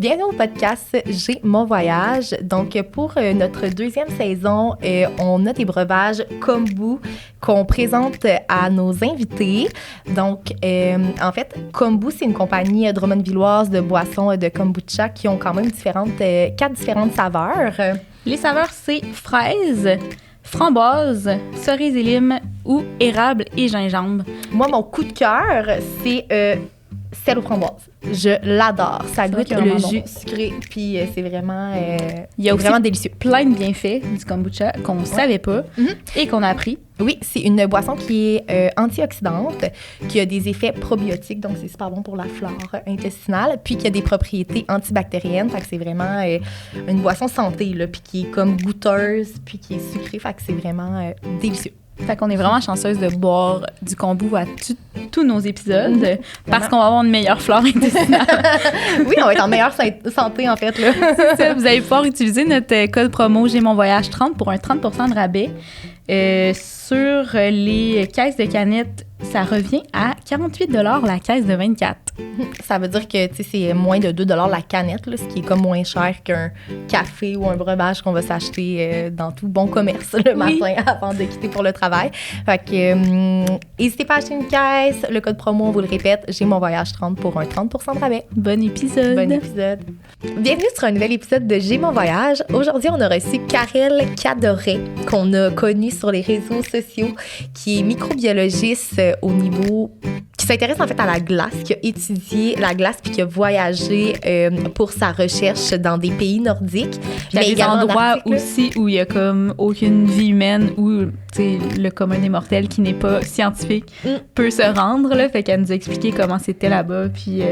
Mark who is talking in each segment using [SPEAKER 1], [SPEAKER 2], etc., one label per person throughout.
[SPEAKER 1] Bienvenue au podcast J'ai mon voyage. Donc, pour notre deuxième saison, on a des breuvages Kombu qu'on présente à nos invités. Donc, en fait, Kombu, c'est une compagnie drummondvilloise de boissons de kombucha qui ont quand même quatre différentes saveurs.
[SPEAKER 2] Les saveurs, c'est fraise, framboise, cerise et lime ou érable et gingembre.
[SPEAKER 1] Moi, mon coup de cœur, c'est celle aux framboises. Je l'adore. Ça goûte le jus sucré, puis c'est vraiment,
[SPEAKER 2] il y a aussi
[SPEAKER 1] vraiment délicieux.
[SPEAKER 2] Plein de bienfaits du kombucha qu'on ne savait pas et qu'on a appris.
[SPEAKER 1] Oui, c'est une boisson qui est antioxydante, qui a des effets probiotiques, donc c'est super bon pour la flore intestinale, puis qui a des propriétés antibactériennes, fait que c'est vraiment une boisson santé, là, puis qui est comme goûteuse, puis qui est sucrée, fait que c'est vraiment délicieux.
[SPEAKER 2] Fait qu'on est vraiment chanceuse de boire du kombu à tous nos épisodes parce qu'on va avoir une meilleure flore intestinale.
[SPEAKER 1] Oui, on va être en meilleure santé, en fait. Là.
[SPEAKER 2] C'est ça, vous allez pouvoir utiliser notre code promo J'ai mon voyage 30 pour un 30% de rabais. Sur les caisses de canettes, ça revient à 48 $ la caisse de 24.
[SPEAKER 1] Ça veut dire que c'est moins de 2 $ la canette, là, ce qui est comme moins cher qu'un café ou un breuvage qu'on va s'acheter dans tout bon commerce le matin avant de quitter pour le travail. Fait que n'hésitez pas à acheter une caisse. Le code promo, on vous le répète, J'ai mon voyage 30 pour un 30% de rabais.
[SPEAKER 2] Bon épisode!
[SPEAKER 1] Bon épisode! Bienvenue sur un nouvel épisode de J'ai mon voyage. Aujourd'hui, on a reçu Karel Cadoret, qu'on a connu sur les réseaux sociaux, qui est microbiologiste au niveau... qui s'intéresse en fait à la glace, qui a étudié la glace puis qui a voyagé pour sa recherche dans des pays nordiques.
[SPEAKER 2] Il y a des endroits aussi où il y a comme aucune vie humaine, où le commun des mortels qui n'est pas scientifique peut se rendre. Là, fait qu'elle nous a expliqué comment c'était là-bas, puis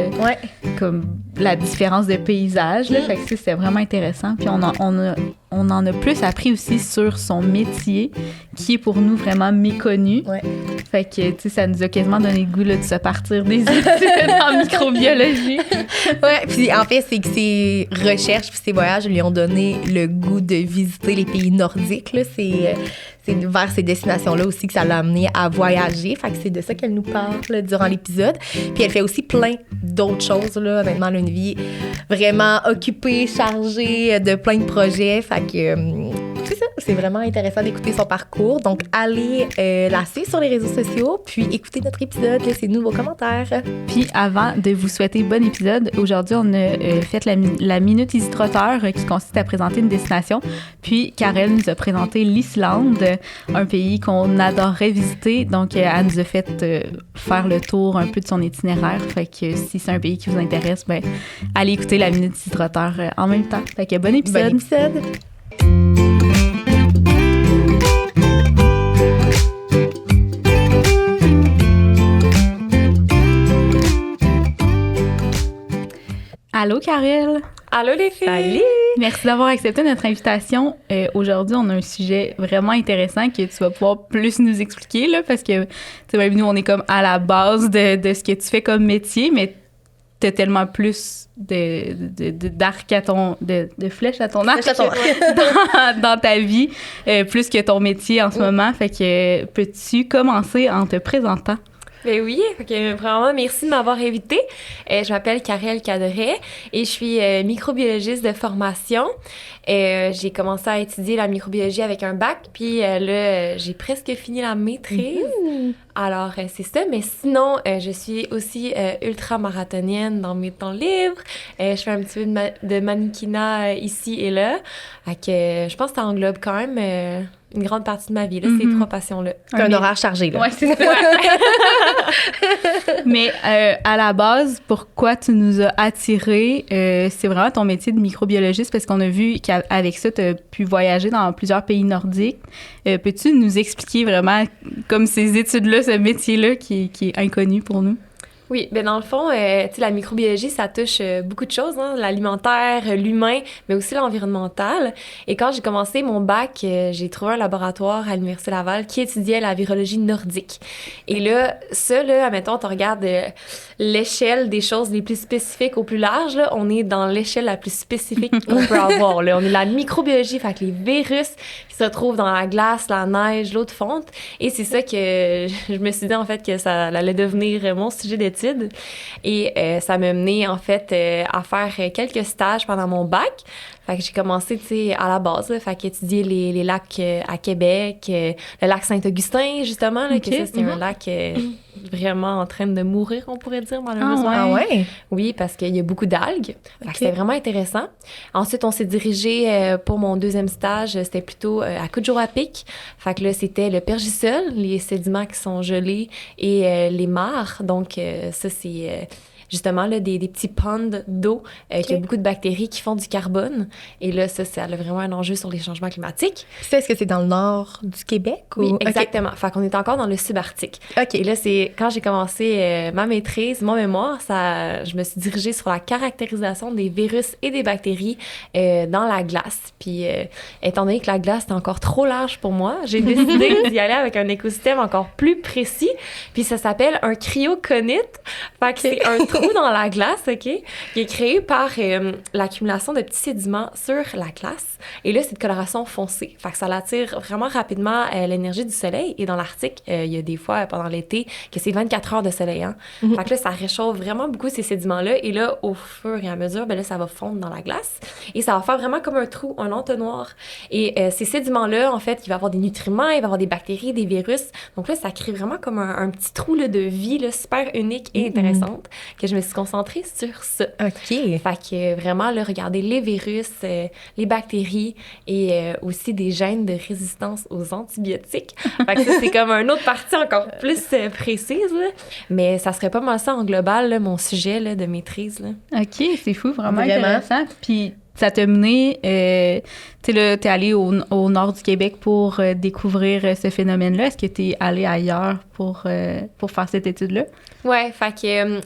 [SPEAKER 2] comme la différence de paysage. Là, fait que c'était vraiment intéressant. Puis on en a plus appris aussi sur son métier, qui est pour nous vraiment méconnu. Ouais. Fait que, ça nous a quasiment donné le goût là, de se partir des études en microbiologie.
[SPEAKER 1] Ouais, puis en fait, c'est que ses recherches puis ses voyages lui ont donné le goût de visiter les pays nordiques. Là. C'est vers ces destinations-là aussi que ça l'a amené à voyager. Fait que c'est de ça qu'elle nous parle là, durant l'épisode. Puis elle fait aussi plein d'autres choses. Là. Honnêtement, elle a une vie vraiment occupée, chargée de plein de projets. Fait que c'est ça. C'est vraiment intéressant d'écouter son parcours. Donc, allez la suivre sur les réseaux sociaux, puis écoutez notre épisode. Laissez-nous vos commentaires.
[SPEAKER 2] Puis avant de vous souhaiter bon épisode, aujourd'hui, on a fait la Minute Easy Trotter qui consiste à présenter une destination. Puis Karel nous a présenté l'Islande, un pays qu'on adorerait visiter. Donc, elle nous a fait faire le tour un peu de son itinéraire. Fait que si c'est un pays qui vous intéresse, ben allez écouter la Minute Easy Trotter en même temps. Fait que bon épisode!
[SPEAKER 1] Bon épisode!
[SPEAKER 2] Allô, Karel!
[SPEAKER 3] Allô, les filles!
[SPEAKER 1] Salut!
[SPEAKER 2] Merci d'avoir accepté notre invitation. Aujourd'hui, on a un sujet vraiment intéressant que tu vas pouvoir plus nous expliquer, là, parce que, même nous, on est comme à la base de ce que tu fais comme métier, mais t'as tellement plus d'arc à ton... de flèches à ton arc dans ta vie, plus que ton métier en ce moment. Fait que, peux-tu commencer en te présentant?
[SPEAKER 3] Ben oui, vraiment, merci de m'avoir invitée. Je m'appelle Karel Cadoret et je suis microbiologiste de formation. J'ai commencé à étudier la microbiologie avec un bac, puis là, j'ai presque fini la maîtrise. Alors, c'est ça. Mais sinon, je suis aussi ultramarathonienne dans mes temps libres. Je fais un petit peu de mannequinat ici et là. Fait que je pense que ça englobe quand même... une grande partie de ma vie, là, ces trois passions-là.
[SPEAKER 1] Un horaire chargé, là.
[SPEAKER 2] Ouais, c'est ça. Mais à la base, pourquoi tu nous as attirés, c'est vraiment ton métier de microbiologiste, parce qu'on a vu qu'avec ça, tu as pu voyager dans plusieurs pays nordiques. Peux-tu nous expliquer vraiment, comme ces études-là, ce métier-là qui est inconnu pour nous?
[SPEAKER 3] Oui, bien dans le fond, la microbiologie, ça touche beaucoup de choses, hein, l'alimentaire, l'humain, mais aussi l'environnemental. Et quand j'ai commencé mon bac, j'ai trouvé un laboratoire à l'Université Laval qui étudiait la virologie nordique. Et là, ça, là, admettons, on regarde l'échelle des choses les plus spécifiques au plus large, là, on est dans l'échelle la plus spécifique qu'on peut avoir. Là. On est la microbiologie, fait que les virus, qui se retrouvent dans la glace, la neige, l'eau de fonte. Et c'est ça que je me suis dit, en fait, que ça allait devenir mon sujet d'étude. Et ça m'a mené, en fait, à faire quelques stages pendant mon bac. Fait que j'ai commencé, tu sais, à la base, là, fait qu'étudier les lacs à Québec, le lac Saint-Augustin, justement, là, que ça, c'est un lac vraiment en train de mourir, on pourrait dire, malheureusement.
[SPEAKER 1] Ah ouais?
[SPEAKER 3] Oui, parce qu'il y a beaucoup d'algues. Fait que c'était vraiment intéressant. Ensuite, on s'est dirigé pour mon deuxième stage, c'était plutôt à Kuujjuaq. Fait que là, c'était le pergélisol, les sédiments qui sont gelés, et les mares. Donc, ça, c'est... justement, là, des petits ponds d'eau qui a beaucoup de bactéries qui font du carbone. Et là, ça a vraiment un enjeu sur les changements climatiques.
[SPEAKER 1] Ça, est-ce que c'est dans le nord du Québec? Ou...
[SPEAKER 3] Oui, exactement. Fait qu'on est encore dans le subarctique.
[SPEAKER 1] OK.
[SPEAKER 3] Et là, c'est quand j'ai commencé ma maîtrise, mon mémoire, je me suis dirigée sur la caractérisation des virus et des bactéries dans la glace. Puis, étant donné que la glace était encore trop large pour moi, j'ai décidé d'y aller avec un écosystème encore plus précis. Puis, ça s'appelle un cryoconite. Fait que c'est un trou dans la glace, OK, qui est créé par l'accumulation de petits sédiments sur la glace. Et là, c'est de coloration foncée. Fait que ça l'attire vraiment rapidement l'énergie du soleil. Et dans l'Arctique, il y a des fois, pendant l'été, que c'est 24 heures de soleil. Hein? Fait que là, ça réchauffe vraiment beaucoup ces sédiments-là. Et là, au fur et à mesure, ben là, ça va fondre dans la glace. Et ça va faire vraiment comme un trou, un entonnoir. Et ces sédiments-là, en fait, il va y avoir des nutriments, il va y avoir des bactéries, des virus. Donc là, ça crée vraiment comme un petit trou là, de vie là, super unique et intéressante, que je me suis concentrée sur ça.
[SPEAKER 1] OK.
[SPEAKER 3] Fait que vraiment, là, regarder les virus, les bactéries et aussi des gènes de résistance aux antibiotiques. Fait que ça, c'est comme une autre partie encore plus précise, là. Mais ça serait pas mal ça en global, là, mon sujet là, de maîtrise. Là.
[SPEAKER 2] OK, c'est fou, vraiment intéressant. Puis ça t'a mené, tu sais, là, t'es allé au nord du Québec pour découvrir ce phénomène-là. Est-ce que t'es allé ailleurs pour faire cette étude-là?
[SPEAKER 3] Ouais, fait que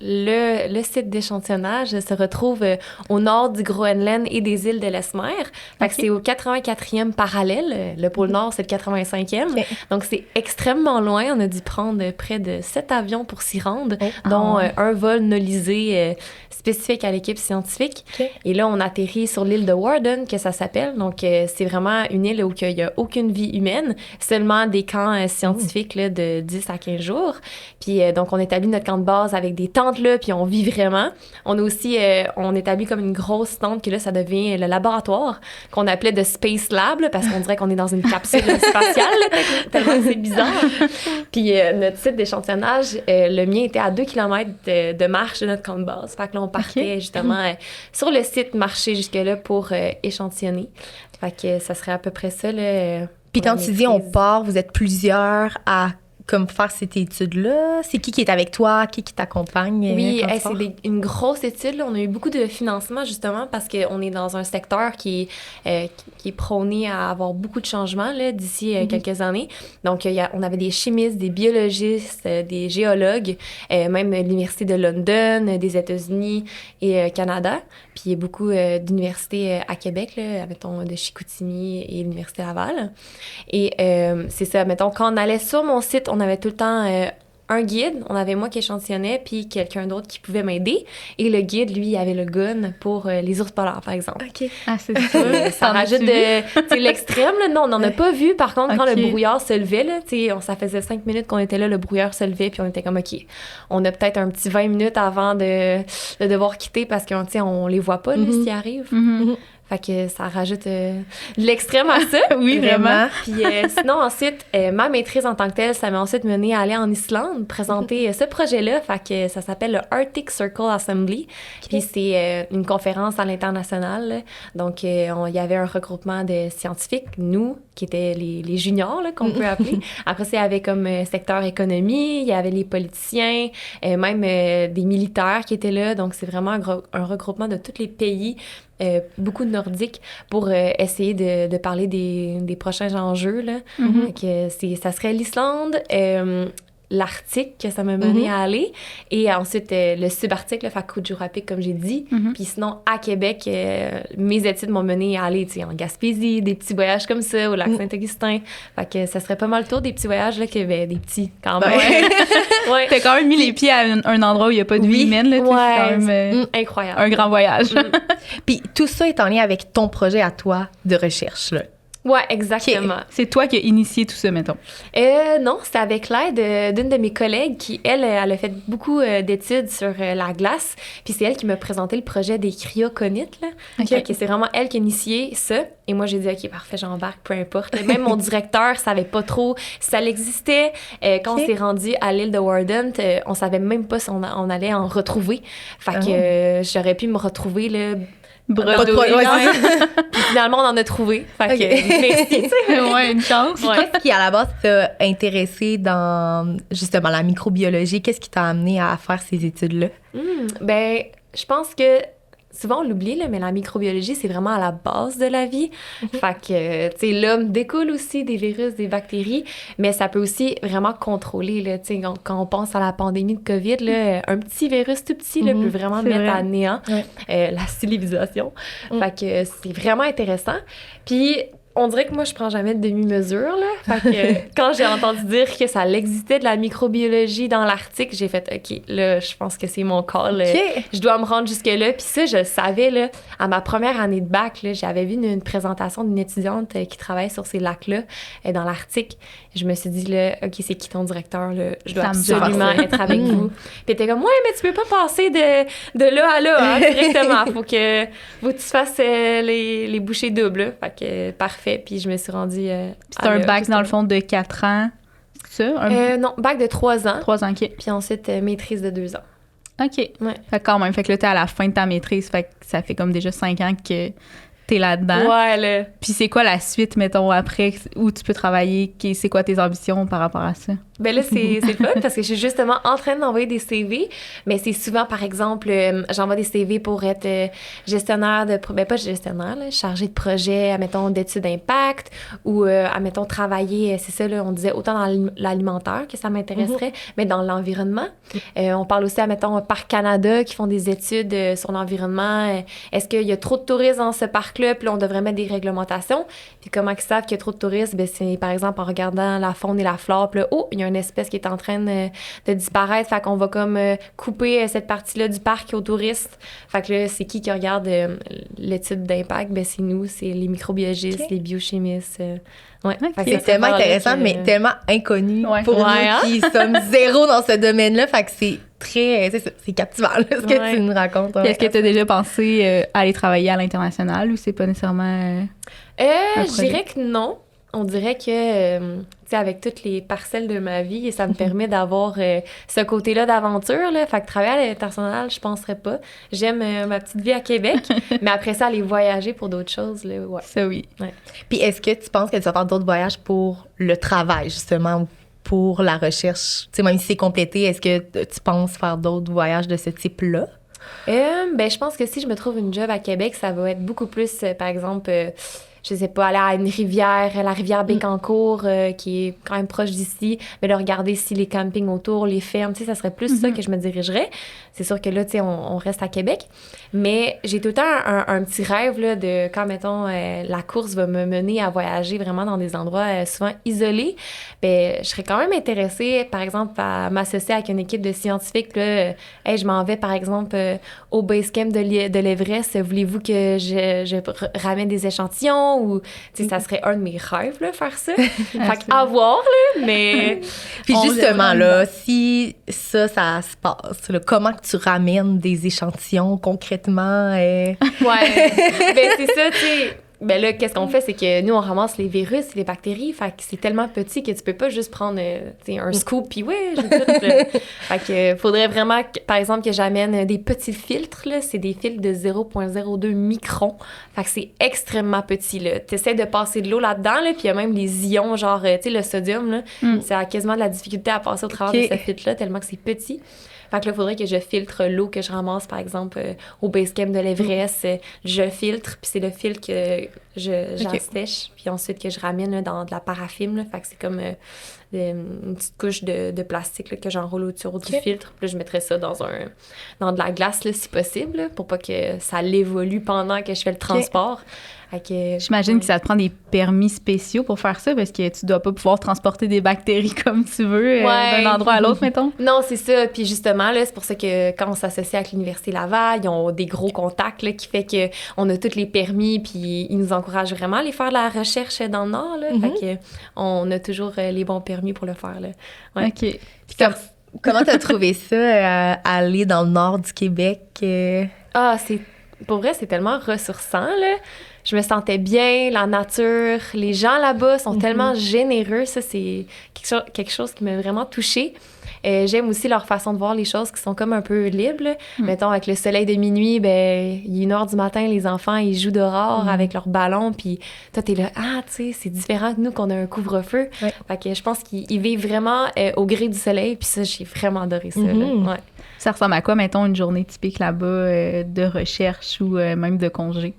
[SPEAKER 3] le site d'échantillonnage se retrouve au nord du Groenland et des îles de l'Esmer. Fait que c'est au 84e parallèle. Le pôle Nord, c'est le 85e. Okay. Donc, c'est extrêmement loin. On a dû prendre près de 7 avions pour s'y rendre, dont un vol nolisé spécifique à l'équipe scientifique. Okay. Et là, on atterrit sur l'île de Warden, que ça s'appelle. Donc, c'est vraiment une île où il n'y a aucune vie humaine, seulement des camps scientifiques là, de 10 à 15 jours. Puis, donc, on établit notre camp de base avec des tentes là, puis on vit vraiment. On a aussi, on établit comme une grosse tente, que là, ça devient le laboratoire, qu'on appelait de Space Lab, là, parce qu'on dirait qu'on est dans une capsule spatiale, là, tellement c'est bizarre. Puis, notre site d'échantillonnage, le mien était à 2 km de marche de notre camp de base. Fait que là, on partait justement sur le site, marcher jusque-là pour échantillonner. Fait que ça serait à peu près ça, là.
[SPEAKER 1] Puis quand tu dis on part, vous êtes plusieurs à comme faire cette étude-là? C'est qui est avec toi? Qui t'accompagne?
[SPEAKER 3] Oui, c'est une grosse étude. Là. On a eu beaucoup de financement, justement, parce qu'on est dans un secteur qui est prôné à avoir beaucoup de changements là, d'ici quelques années. Donc, on avait des chimistes, des biologistes, des géologues, même l'Université de London, des États-Unis et Canada. Puis, il y a beaucoup d'universités à Québec, là, mettons, de Chicoutimi et l'Université Laval. Et c'est ça, mettons, quand on allait sur mon site, on avait tout le temps un guide. On avait moi qui échantillonnais, puis quelqu'un d'autre qui pouvait m'aider. Et le guide, lui, il avait le gun pour les ours polaires, par exemple.
[SPEAKER 1] OK.
[SPEAKER 2] Ah, c'est ça.
[SPEAKER 3] Ça rajoute l'extrême, là. Non, on n'en a pas vu. Par contre, quand le brouillard se levait, là, ça faisait 5 minutes qu'on était là, le brouillard se levait, puis on était comme, OK, on a peut-être un petit 20 minutes avant de devoir quitter parce qu'on les voit pas, là, s'ils arrivent. Fait que ça rajoute de l'extrême à ça.
[SPEAKER 1] Oui, vraiment.
[SPEAKER 3] Puis sinon, ensuite, ma maîtrise en tant que telle, ça m'a ensuite mené à aller en Islande, présenter ce projet-là. Fait que ça s'appelle le Arctic Circle Assembly. Puis c'est une conférence à l'international. Là. Donc, il y avait un regroupement de scientifiques, nous, qui étaient les juniors, là, qu'on peut appeler. Après ça, il y avait comme secteur économie, il y avait les politiciens, même des militaires qui étaient là. Donc, c'est vraiment un regroupement de tous les pays, beaucoup de Nordiques, pour essayer de parler des prochains enjeux. Là. Donc, ça serait l'Islande, l'Arctique que ça m'a mené à aller, et ensuite le subarctique, le Kuujjuaq, comme j'ai dit. Puis sinon, à Québec, mes études m'ont mené à aller en Gaspésie, des petits voyages comme ça, au lac Saint-Augustin. Fait que ça serait pas mal le tour des petits voyages, là, des petits quand même.
[SPEAKER 2] Ouais. T'as quand même mis les pieds à un endroit où il n'y a pas de vie humaine, là.
[SPEAKER 3] Ouais,
[SPEAKER 2] c'est quand même
[SPEAKER 3] incroyable.
[SPEAKER 2] Un grand voyage.
[SPEAKER 1] Puis tout ça est en lien avec ton projet à toi de recherche, là.
[SPEAKER 3] Ouais, exactement.
[SPEAKER 2] Okay. C'est toi qui as initié tout ça, mettons.
[SPEAKER 3] Non, c'était avec l'aide d'une de mes collègues qui, elle a fait beaucoup d'études sur la glace. Puis c'est elle qui m'a présenté le projet des cryoconites, là. Okay. C'est vraiment elle qui a initié ça. Et moi, j'ai dit, OK, parfait, j'embarque, peu importe. Même mon directeur savait pas trop si ça existait. Quand on s'est rendu à l'île de Warden, on savait même pas si on allait en retrouver. Fait que j'aurais pu me retrouver, là, bredouille. Puis finalement, on en a trouvé. Fait que merci.
[SPEAKER 2] Ouais, une chance.
[SPEAKER 1] Qu'est-ce qui, à la base, t'a intéressé dans, justement, la microbiologie? Qu'est-ce qui t'a amené à faire ces études-là?
[SPEAKER 3] Ben, je pense que souvent, on l'oublie, là, mais la microbiologie, c'est vraiment à la base de la vie. Fait que, tu sais, l'homme découle aussi des virus, des bactéries, mais ça peut aussi vraiment contrôler, là, tu sais, quand on pense à la pandémie de COVID, là, un petit virus tout petit, là, peut vraiment mettre à néant la civilisation. Fait que c'est vraiment intéressant. Puis, on dirait que moi, je prends jamais de demi-mesure, là. Fait que quand j'ai entendu dire que ça existait de la microbiologie dans l'Arctique, j'ai fait, OK, là, je pense que c'est mon call. Je dois me rendre jusque-là. Puis ça, je le savais, là. À ma première année de bac, là, j'avais vu une présentation d'une étudiante qui travaille sur ces lacs-là, dans l'Arctique. Je me suis dit, là, OK, c'est qui ton directeur, là? Je dois absolument être avec vous. Puis elle était comme, ouais, mais tu peux pas passer de là à là, hein, directement. Faut que tu fasses les bouchées doubles, là. Fait que, parfait. Puis je me suis rendue
[SPEAKER 2] c'est un bac, justement. Dans le fond, de 4 ans, c'est ça?
[SPEAKER 3] Non, bac de 3 ans.
[SPEAKER 2] 3 ans, OK.
[SPEAKER 3] Puis ensuite, maîtrise de 2 ans.
[SPEAKER 2] OK.
[SPEAKER 3] Ouais.
[SPEAKER 2] Fait que quand même, fait que là, t'es à la fin de ta maîtrise, fait que ça fait comme déjà 5 ans que t'es là-dedans.
[SPEAKER 3] Ouais, là.
[SPEAKER 2] Puis c'est quoi la suite, mettons, après, où tu peux travailler? C'est quoi tes ambitions par rapport à ça?
[SPEAKER 3] Ben là, c'est le fun parce que je suis justement en train d'envoyer des CV, mais c'est souvent, par exemple, j'envoie des CV pour être gestionnaire de... Ben pas gestionnaire, là, chargé de projet, admettons, d'études d'impact ou, admettons, travailler, c'est ça, là, on disait autant dans l'alimentaire que ça m'intéresserait, mais dans l'environnement. On parle aussi, admettons, Parc Canada qui font des études sur l'environnement. Est-ce qu'il y a trop de touristes dans ce parc-là? Puis là, on devrait mettre des réglementations. Puis comment ils savent qu'il y a trop de touristes? Ben c'est, par exemple, en regardant la faune et la flore. Puis là, il y a une espèce qui est en train de disparaître. Fait qu'on va comme couper cette partie-là du parc aux touristes. Fait que là, c'est qui regarde l'étude d'impact? Ben c'est nous, c'est les microbiologistes, les biochimistes. Ouais.
[SPEAKER 1] Okay. C'est tellement intéressant, mais tellement inconnu pour nous qui sommes zéro dans ce domaine-là. Fait que c'est très... C'est captivant, là, ce que tu nous racontes.
[SPEAKER 2] Est-ce que tu as déjà pensé à aller travailler à l'international ou c'est pas nécessairement...
[SPEAKER 3] je dirais que non. On dirait que, tu sais, avec toutes les parcelles de ma vie, ça me permet d'avoir ce côté-là d'aventure, là. Fait que travailler à l'international, je penserais pas. J'aime ma petite vie à Québec, mais après ça, aller voyager pour d'autres choses, là, ouais.
[SPEAKER 2] Ça, oui.
[SPEAKER 3] Ouais.
[SPEAKER 1] Puis est-ce que tu penses que tu vas faire d'autres voyages pour le travail, justement, ou pour la recherche? Tu sais, même si c'est complété, est-ce que tu penses faire d'autres voyages de ce type-là?
[SPEAKER 3] Ben, je pense que si je me trouve une job à Québec, ça va être beaucoup plus, par exemple... je sais pas, aller à une rivière, la rivière Bécancour, qui est quand même proche d'ici, mais de regarder si les campings autour, les fermes, tu sais, ça serait plus ça que je me dirigerais. C'est sûr que là, tu sais, on reste à Québec, mais j'ai tout le temps un petit rêve, là, de quand, mettons, la course va me mener à voyager vraiment dans des endroits souvent isolés, ben, je serais quand même intéressée, par exemple, à m'associer avec une équipe de scientifiques, là, hey, je m'en vais, par exemple, au base camp de l'Everest, voulez-vous que je ramène des échantillons? Ou, tu sais, ça serait un de mes rêves, là, faire ça. Fait qu'à voir, là, mais...
[SPEAKER 1] Puis justement, là, si ça se passe, là, comment que tu ramènes des échantillons concrètement? Ouais,
[SPEAKER 3] ben c'est ça, tu sais... Ben là, qu'est-ce qu'on fait, c'est que nous, on ramasse les virus et les bactéries, fait que c'est tellement petit que tu peux pas juste prendre, tu sais, un scoop, puis ouais, j'ai tout. Fait que faudrait vraiment, par exemple, que j'amène des petits filtres, là, c'est des filtres de 0,02 microns, fait que c'est extrêmement petit, là. T'essaies de passer de l'eau là-dedans, là, puis il y a même les ions, genre, tu sais, le sodium, là, ça a quasiment de la difficulté à passer au travers de ce filtre-là, tellement que c'est petit. Fait que là, il faudrait que je filtre l'eau que je ramasse, par exemple, au base camp de l'Everest. Je filtre, puis c'est le filtre que j'assèche, puis ensuite que je ramène là, dans de la paraffine. Là, fait que c'est comme une petite couche de plastique là, que j'enroule autour du filtre. Puis là, je mettrais ça dans de la glace, là, si possible, là, pour pas que ça l'évolue pendant que je fais le transport.
[SPEAKER 2] J'imagine que ça te prend des permis spéciaux pour faire ça, parce que tu dois pas pouvoir transporter des bactéries comme tu veux d'un endroit à l'autre, mettons.
[SPEAKER 3] Non, c'est ça. Puis justement, là, c'est pour ça que quand on s'associe avec l'Université Laval, ils ont des gros contacts là, qui fait qu'on a tous les permis, puis ils nous encouragent vraiment à aller faire de la recherche dans le Nord. Là. Fait que on a toujours les bons permis pour le faire. Là. Ouais.
[SPEAKER 2] OK.
[SPEAKER 1] Puis comment t'as trouvé ça, aller dans le Nord du Québec?
[SPEAKER 3] Pour vrai, c'est tellement ressourçant, là. Je me sentais bien, la nature, les gens là-bas sont tellement généreux. Ça, c'est quelque chose qui m'a vraiment touchée. J'aime aussi leur façon de voir les choses qui sont comme un peu libres. Là. Mettons, avec le soleil de minuit, ben, il est 1h du matin, les enfants, ils jouent dehors avec leurs ballons, puis toi, t'es là, tu sais, c'est différent que nous, qu'on a un couvre-feu. Ouais. Fait que je pense qu'ils vivent vraiment au gré du soleil, puis ça, j'ai vraiment adoré ça. Là. Ouais.
[SPEAKER 2] Ça ressemble à quoi, mettons, une journée typique là-bas de recherche ou même de congé?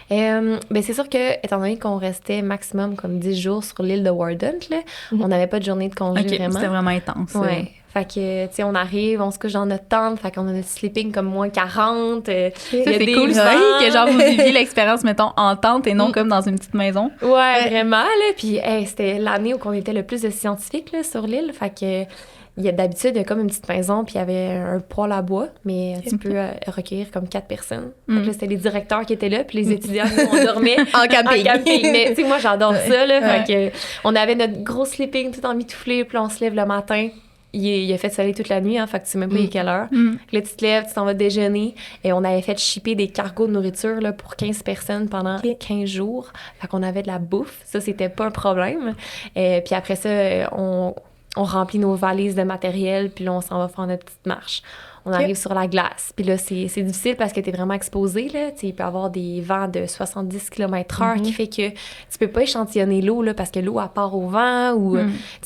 [SPEAKER 3] Ben c'est sûr que, étant donné qu'on restait maximum comme 10 jours sur l'île de Warden, là, on n'avait pas de journée de congé vraiment.
[SPEAKER 2] C'était vraiment intense.
[SPEAKER 3] Ouais. Fait que, tu sais, on arrive, on se couche dans notre tente, fait qu'on a notre sleeping comme moins 40.
[SPEAKER 2] Ça, c'est cool, ça, que genre vous viviez l'expérience, mettons, en tente et non comme dans une petite maison.
[SPEAKER 3] Ouais, vraiment, là. Puis, c'était l'année où on était le plus de scientifiques, là, sur l'île. Fait que, d'habitude, il y a comme une petite maison, puis il y avait un poêle à bois, mais tu peux recueillir comme 4 personnes. Fait que là, c'était les directeurs qui étaient là, puis les étudiants, nous, on dormait
[SPEAKER 1] en camping.
[SPEAKER 3] Mais, tu sais, moi, j'adore ça, là. Fait que, on avait notre gros sleeping tout emmitouflé, puis on se lève le matin. Il a fait soleil toute la nuit, hein, fait que tu sais même pas il est quelle heure. Là, tu te lèves, tu t'en vas déjeuner. Et on avait fait shipper des cargos de nourriture là, pour 15 personnes pendant 15 jours. Fait qu'on avait de la bouffe. Ça, c'était pas un problème. Puis après ça, on remplit nos valises de matériel, puis là, on s'en va faire notre petite marche. On arrive sur la glace. Puis là, c'est difficile parce que t'es vraiment exposé, là. Il peut y avoir des vents de 70 km/h qui fait que tu peux pas échantillonner l'eau, là, parce que l'eau, elle part au vent. Ou,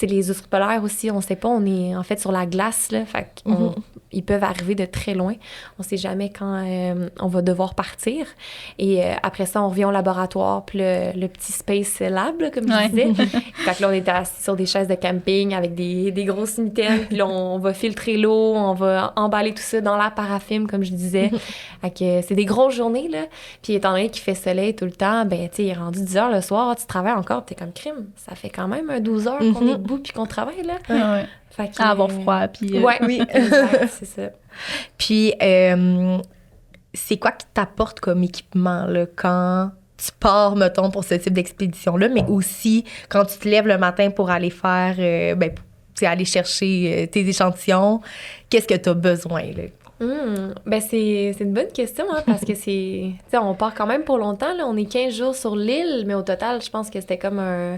[SPEAKER 3] les ours polaires aussi, on sait pas. On est, en fait, sur la glace, là. Fait ils peuvent arriver de très loin. On sait jamais quand on va devoir partir. Et après ça, on revient au laboratoire, puis le petit Space Lab, là, comme je disais. Fait que là, on était assis sur des chaises de camping avec des grosses mitaines. Puis là, on va filtrer l'eau, on va emballer tout ça dans la paraffine, comme je disais. Fait que c'est des grosses journées, là. Puis étant donné qu'il fait soleil tout le temps, ben, tu sais, il est rendu 10 heures le soir, tu travailles encore, t'es comme crime. Ça fait quand même 12 heures qu'on est debout puis qu'on travaille, là.
[SPEAKER 2] Ouais. Fait que, avoir froid, puis...
[SPEAKER 3] oui, exact, c'est ça.
[SPEAKER 1] Puis, c'est quoi qui t'apporte comme équipement, là, quand tu pars, mettons, pour ce type d'expédition-là, mais aussi quand tu te lèves le matin pour aller faire, aller chercher tes échantillons, qu'est-ce que tu as besoin, là?
[SPEAKER 3] Ben c'est une bonne question, hein, parce que on part quand même pour longtemps, là. On est 15 jours sur l'île, mais au total, je pense que c'était comme un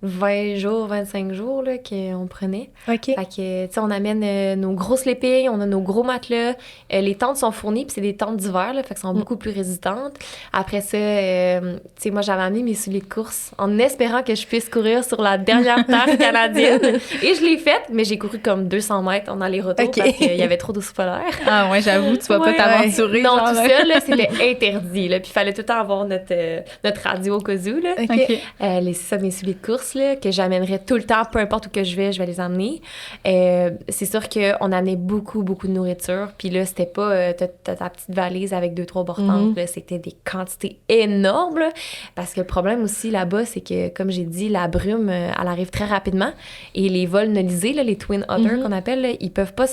[SPEAKER 3] 20 jours, 25 jours là, qu'on prenait.
[SPEAKER 1] OK.
[SPEAKER 3] Fait que, tu sais, on amène nos gros sleeping, on a nos gros matelas. Les tentes sont fournies, puis c'est des tentes d'hiver, là, fait qu'elles sont beaucoup plus résistantes. Après ça, tu sais, moi, j'avais amené mes souliers de course en espérant que je puisse courir sur la dernière terre canadienne. Et je l'ai faite, mais j'ai couru comme 200 mètres en aller-retour parce qu'il y avait trop d'ours polaires.
[SPEAKER 2] Ah ouais, j'avoue, tu vas pas t'aventurer.
[SPEAKER 3] Non, tout seul, là, c'était interdit. Là, puis il fallait tout le temps avoir notre radio au cas où. Là.
[SPEAKER 1] Okay.
[SPEAKER 3] C'est ça, mes souliers de course, là, que j'amènerais tout le temps, peu importe où que je vais les amener. C'est sûr qu'on amenait beaucoup, beaucoup de nourriture. Puis là, c'était pas t'as ta petite valise avec 2-3 bortantes. Là, c'était des quantités énormes. Là, parce que le problème aussi là-bas, c'est que, comme j'ai dit, la brume, elle arrive très rapidement. Et les vols nolisés, là, les Twin Otter qu'on appelle, là, ils peuvent pas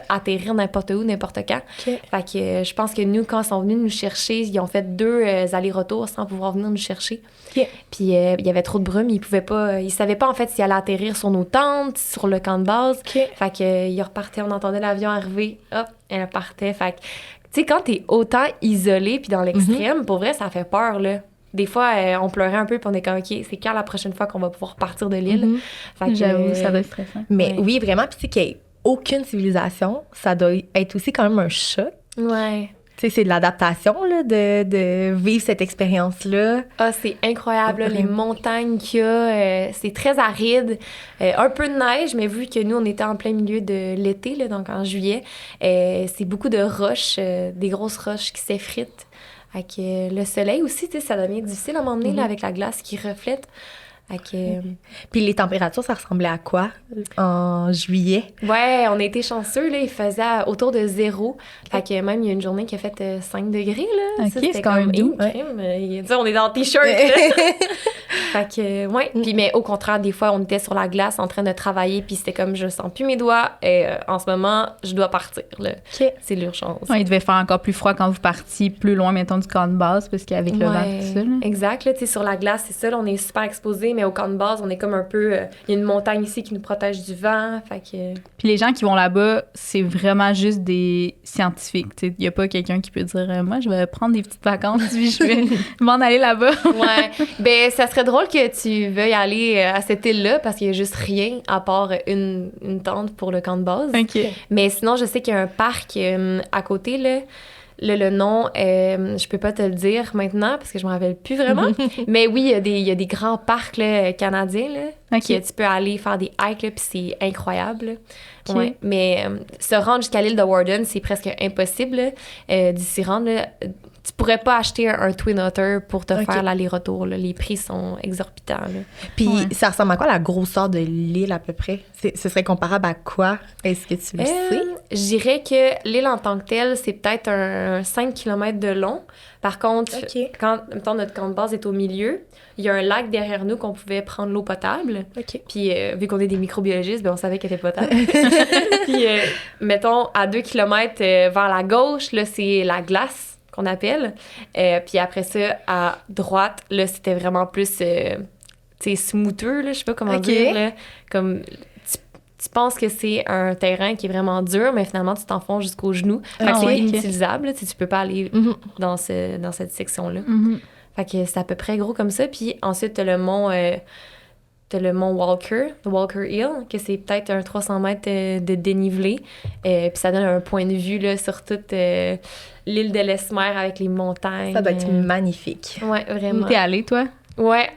[SPEAKER 3] atterrir n'importe où, n'importe quand.
[SPEAKER 1] Okay.
[SPEAKER 3] Fait que je pense que nous, quand ils sont venus nous chercher, ils ont fait 2 allers-retours sans pouvoir venir nous chercher.
[SPEAKER 1] Okay.
[SPEAKER 3] Puis il y avait trop de brume, ils savaient pas en fait s'ils allaient atterrir sur nos tentes, sur le camp de base.
[SPEAKER 1] Okay.
[SPEAKER 3] Fait que ils repartaient, on entendait l'avion arriver, hop, elle partait. Fait que, tu sais, quand t'es autant isolé puis dans l'extrême, pour vrai, ça fait peur, là. Des fois, on pleurait un peu puis on est comme, OK, c'est quand la prochaine fois qu'on va pouvoir partir de l'île?
[SPEAKER 2] Fait que, j'avoue, ça doit être stressant.
[SPEAKER 1] Mais oui, vraiment, puis tu sais qu'il n'y ait aucune civilisation, ça doit être aussi quand même un choc.
[SPEAKER 3] Ouais.
[SPEAKER 1] Tu sais, c'est de l'adaptation, là, de vivre cette expérience-là.
[SPEAKER 3] Ah, c'est incroyable, là, les montagnes qu'il y a. C'est très aride. Un peu de neige, mais vu que nous, on était en plein milieu de l'été, là, donc en juillet, c'est beaucoup de roches, des grosses roches qui s'effritent. Avec le soleil aussi, tu sais, ça devient difficile à m'emmener là, avec la glace qui reflète.
[SPEAKER 1] Puis les températures, ça ressemblait à quoi en juillet?
[SPEAKER 3] Ouais, on a été chanceux, là. Il faisait autour de 0. Fait que même, il y a une journée qui a fait 5 degrés, là.
[SPEAKER 2] OK,
[SPEAKER 3] ça,
[SPEAKER 2] c'est quand même doux.
[SPEAKER 3] On est dans le T-shirt, là. Fait que, ouais. Puis, mais au contraire, des fois, on était sur la glace en train de travailler, puis c'était comme, je sens plus mes doigts, et en ce moment, je dois partir, là. C'est l'urgence.
[SPEAKER 2] Ouais, il devait faire encore plus froid quand vous partiez plus loin, mettons, du camp de base, parce qu'avec le vent, tout ça, là.
[SPEAKER 3] Exact, là, tu sais, sur la glace, c'est ça, là, on est super exposé, mais au camp de base, on est comme un peu... Il y a une montagne ici qui nous protège du vent, fait que...
[SPEAKER 2] Puis les gens qui vont là-bas, c'est vraiment juste des scientifiques, tu sais. Il y a pas quelqu'un qui peut dire « Moi, je vais prendre des petites vacances, puis je vais m'en aller là-bas. »
[SPEAKER 3] Ouais. Ben, ça serait drôle que tu veuilles aller à cette île-là, parce qu'il y a juste rien à part une tente pour le camp de base.
[SPEAKER 2] OK.
[SPEAKER 3] Mais sinon, je sais qu'il y a un parc à côté, là. Le nom, je peux pas te le dire maintenant parce que je me rappelle plus vraiment. Mais oui, il y a des grands parcs là, canadiens là, que tu peux aller faire des hikes, là, puis c'est incroyable. Okay. Ouais. Mais se rendre jusqu'à l'île de Warden, c'est presque impossible d'y rendre. Là. Tu pourrais pas acheter un Twin Otter pour te faire l'aller-retour. Là. Les prix sont exorbitants. Là.
[SPEAKER 1] Puis ça ressemble à quoi la grosseur de l'île à peu près? Ce serait comparable à quoi? Est-ce que tu le sais?
[SPEAKER 3] Je dirais que l'île en tant que telle, c'est peut-être un 5 km de long. Par contre, quand mettons, notre camp de base est au milieu, il y a un lac derrière nous qu'on pouvait prendre l'eau potable. Puis vu qu'on est des microbiologistes, ben, on savait qu'elle était potable. Puis mettons, à 2 km vers la gauche, là, c'est la glace qu'on appelle. Puis après ça, à droite, là, c'était vraiment plus, tu sais, smootheux, là, je sais pas comment dire, là. Comme, tu penses que c'est un terrain qui est vraiment dur, mais finalement, tu t'enfonces jusqu'aux genoux. Fait que c'est inutilisable, tu peux pas aller dans cette section-là. Fait que c'est à peu près gros comme ça. Puis ensuite, t'as le mont Walker, le Walker Hill, que c'est peut-être un 300 mètres de dénivelé. Puis ça donne un point de vue là, sur toute l'île de l'Esmer avec les montagnes.
[SPEAKER 1] Ça doit être magnifique.
[SPEAKER 3] Ouais, vraiment.
[SPEAKER 2] T'es allée, toi?
[SPEAKER 3] Ouais,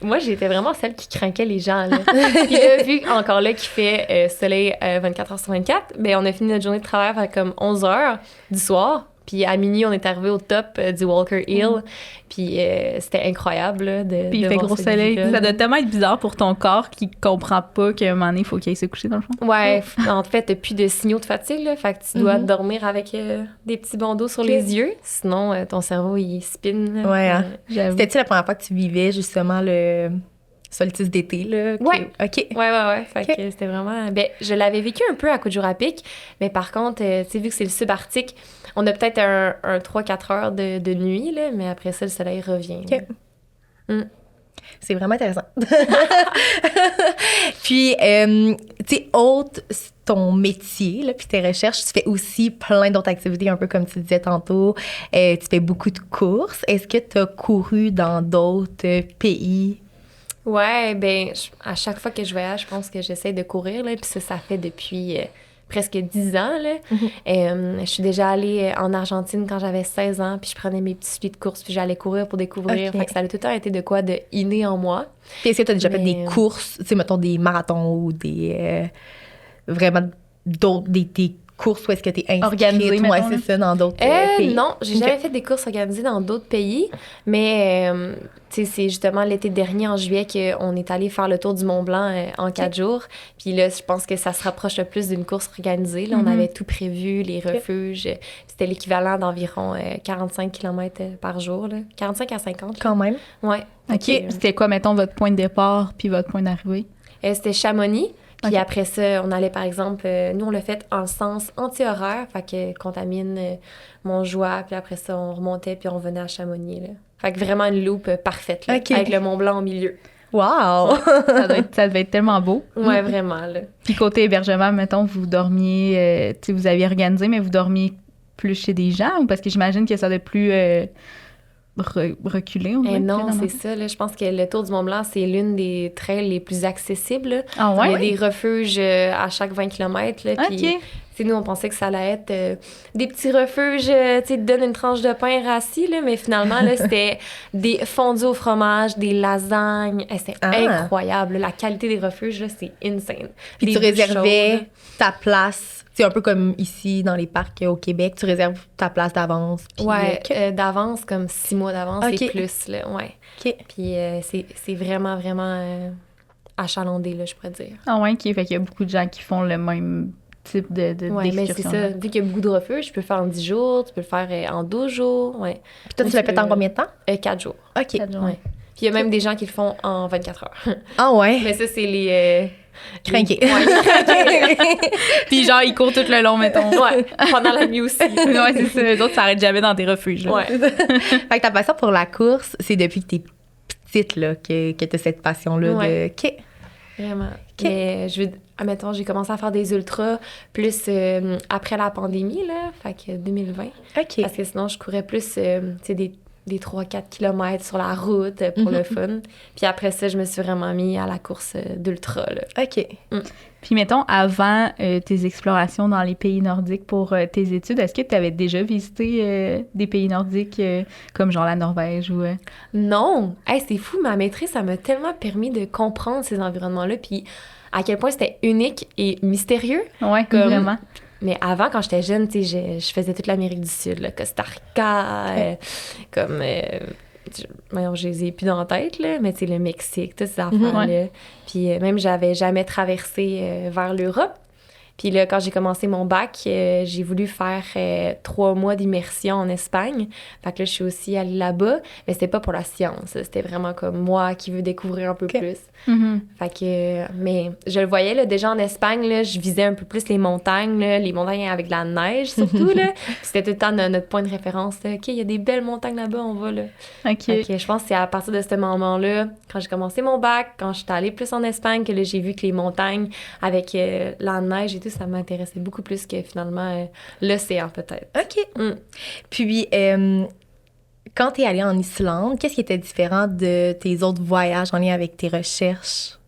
[SPEAKER 3] moi, j'étais vraiment celle qui craquait les gens. Là. Puis là, vu encore là qu'il fait soleil 24 heures sur 24, ben, on a fini notre journée de travail vers comme 11 heures du soir. Puis à minuit, on est arrivé au top du Walker Hill. Puis c'était incroyable là, de
[SPEAKER 2] Puis il fait gros soleil. Ça doit tellement être bizarre pour ton corps qui comprend pas qu'à un moment donné, il faut qu'il aille se coucher dans le fond.
[SPEAKER 3] Ouais, en fait, t'as plus de signaux de fatigue. Là, fait que tu dois dormir avec des petits bandeaux sur les yeux. Sinon, ton cerveau, il spin. Là.
[SPEAKER 1] Ouais, hein? C'était-tu la première fois que tu vivais justement le solstice d'été, là?
[SPEAKER 3] Ouais.
[SPEAKER 1] OK.
[SPEAKER 3] Ouais. Fait que c'était vraiment... Ben, je l'avais vécu un peu à Kujurapik, mais par contre, tu sais, vu que c'est le subarctique, on a peut-être un 3-4 heures de nuit, là, mais après ça, le soleil revient.
[SPEAKER 1] OK. C'est vraiment intéressant. Puis, tu sais, autre ton métier, là, puis tes recherches, tu fais aussi plein d'autres activités, un peu comme tu disais tantôt. Tu fais beaucoup de courses. Est-ce que tu as couru dans d'autres pays?
[SPEAKER 3] Ouais, ben à chaque fois que je voyage, je pense que j'essaie de courir, là, puis ça fait depuis presque 10 ans, là. Je suis déjà allée en Argentine quand j'avais 16 ans, puis je prenais mes petits suivis de course, puis j'allais courir pour découvrir. Fait que ça a tout le temps été de quoi de inné en moi.
[SPEAKER 1] Puis est-ce que tu as déjà fait des courses, tu sais, mettons des marathons ou des... vraiment d'autres... des courses où est-ce que tu es
[SPEAKER 2] organisée,
[SPEAKER 1] ouais, c'est ça, dans d'autres pays?
[SPEAKER 3] Non, j'ai jamais fait des courses organisées dans d'autres pays, mais tu sais, c'est justement l'été dernier, en juillet, qu'on est allé faire le tour du Mont-Blanc en 4 jours. Puis là, je pense que ça se rapproche le plus d'une course organisée. Là, on avait tout prévu, les refuges. C'était l'équivalent d'environ 45 km par jour, là. 45 à 50.
[SPEAKER 1] Quand même.
[SPEAKER 3] Ouais.
[SPEAKER 2] OK. C'était quoi, mettons, votre point de départ puis votre point d'arrivée?
[SPEAKER 3] C'était Chamonix. Puis après ça, on allait, par exemple, nous, on l'a fait en sens anti-horaire, fait que contamine Montjoie, puis après ça, on remontait, puis on venait à Chamonix, là. Fait que vraiment une loupe parfaite, là, avec le Mont-Blanc au milieu.
[SPEAKER 1] Wow!
[SPEAKER 2] Ça devait être tellement beau.
[SPEAKER 3] Ouais, vraiment, là.
[SPEAKER 2] Puis côté hébergement, mettons, vous dormiez, tu sais, vous aviez organisé, mais vous dormiez plus chez des gens? Ou parce que j'imagine que ça devait plus... reculer, on dirait.
[SPEAKER 3] Non, c'est ça. Là. Je pense que le Tour du Mont-Blanc, c'est l'une des trails les plus accessibles. Là.
[SPEAKER 2] Ah ouais?
[SPEAKER 3] Il y a des refuges à chaque 20 km. Là, puis nous, on pensait que ça allait être des petits refuges, tu sais, donne une tranche de pain rassis, là, mais finalement, là, c'était des fondus au fromage, des lasagnes. C'était incroyable. La qualité des refuges, là, c'est insane.
[SPEAKER 1] Puis tu réservais ta place, c'est un peu comme ici dans les parcs au Québec, tu réserves ta place d'avance.
[SPEAKER 3] Ouais, d'avance, comme 6 mois d'avance et plus, là, ouais. Puis c'est vraiment, vraiment achalandé, là, je pourrais dire.
[SPEAKER 2] Ah ouais, OK. Fait qu'il y a beaucoup de gens qui font le même type
[SPEAKER 3] ouais, mais c'est ça. Vu qu'il y a beaucoup de refuges, tu peux le faire en 10 jours, tu peux le faire en 12 jours, ouais.
[SPEAKER 1] Puis toi, tu l'as fait en combien de temps?
[SPEAKER 3] 4 jours.
[SPEAKER 1] OK.
[SPEAKER 2] 4 jours.
[SPEAKER 3] Ouais. Puis il y a même des gens qui le font en 24 heures.
[SPEAKER 1] Ah ouais?
[SPEAKER 3] Mais ça, c'est les...
[SPEAKER 1] Crinqués.
[SPEAKER 3] Ouais, les crinqués.
[SPEAKER 2] Puis genre, ils courent tout le long, mettons.
[SPEAKER 3] Ouais, pendant la nuit aussi.
[SPEAKER 2] Ouais, c'est ça. Les autres s'arrêtent jamais dans des refuges. Là.
[SPEAKER 3] Ouais.
[SPEAKER 1] Fait que ta passion pour la course, c'est depuis que t'es petite, là, que t'as cette passion-là de... OK.
[SPEAKER 3] Vraiment. Mais admettons, j'ai commencé à faire des ultras plus après la pandémie, là, fait que 2020.
[SPEAKER 1] OK.
[SPEAKER 3] Parce que sinon, je courais plus, tu sais, des 3-4 kilomètres sur la route pour le fun. Puis après ça, je me suis vraiment mis à la course d'ultra, là.
[SPEAKER 1] OK.
[SPEAKER 2] Puis mettons, avant tes explorations dans les pays nordiques pour tes études, est-ce que tu avais déjà visité des pays nordiques comme genre la Norvège ou...
[SPEAKER 3] Non! Hey, c'est fou, ma maîtrise, ça m'a tellement permis de comprendre ces environnements-là, puis à quel point c'était unique et mystérieux.
[SPEAKER 2] Ouais, vraiment.
[SPEAKER 3] Mais avant, quand j'étais jeune, tu sais, je faisais toute l'Amérique du Sud, là, Costa Rica, comme... je les ai plus dans la tête, là, mais tu sais, le Mexique, toutes ces affaires-là. Puis même, j'avais jamais traversé vers l'Europe. Puis là, quand j'ai commencé mon bac, j'ai voulu faire 3 mois d'immersion en Espagne. Fait que là, je suis aussi allée là-bas. Mais c'était pas pour la science. C'était vraiment comme moi qui veux découvrir un peu plus. Fait que... mais je le voyais, là, déjà en Espagne, là, je visais un peu plus les montagnes, là, les montagnes avec de la neige, surtout, là. C'était tout le temps notre point de référence. Là. OK, il y a des belles montagnes là-bas, on va, là.
[SPEAKER 2] OK.
[SPEAKER 3] Fait que je pense que c'est à partir de ce moment-là, quand j'ai commencé mon bac, quand j'étais allée plus en Espagne, que là, j'ai vu que les montagnes avec la neige et tout, ça m'intéressait beaucoup plus que finalement l'océan, peut-être.
[SPEAKER 1] OK. Puis, quand tu es allée en Islande, qu'est-ce qui était différent de tes autres voyages en lien avec tes recherches?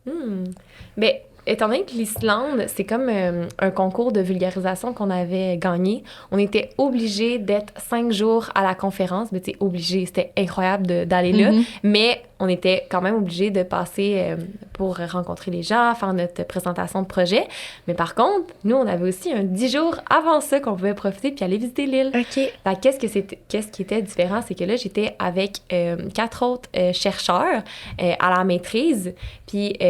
[SPEAKER 3] Bien, étant donné que l'Islande, c'est comme un concours de vulgarisation qu'on avait gagné, on était obligés d'être 5 jours à la conférence. Mais tu sais, obligés, c'était incroyable d'aller là. Mais on était quand même obligés de passer pour rencontrer les gens, faire notre présentation de projet. Mais par contre, nous, on avait aussi un 10 jours avant ça qu'on pouvait profiter puis aller visiter l'île.
[SPEAKER 1] OK.
[SPEAKER 3] Fait qu'est-ce qui était différent, c'est que là, j'étais avec 4 autres chercheurs à la maîtrise. Puis, tu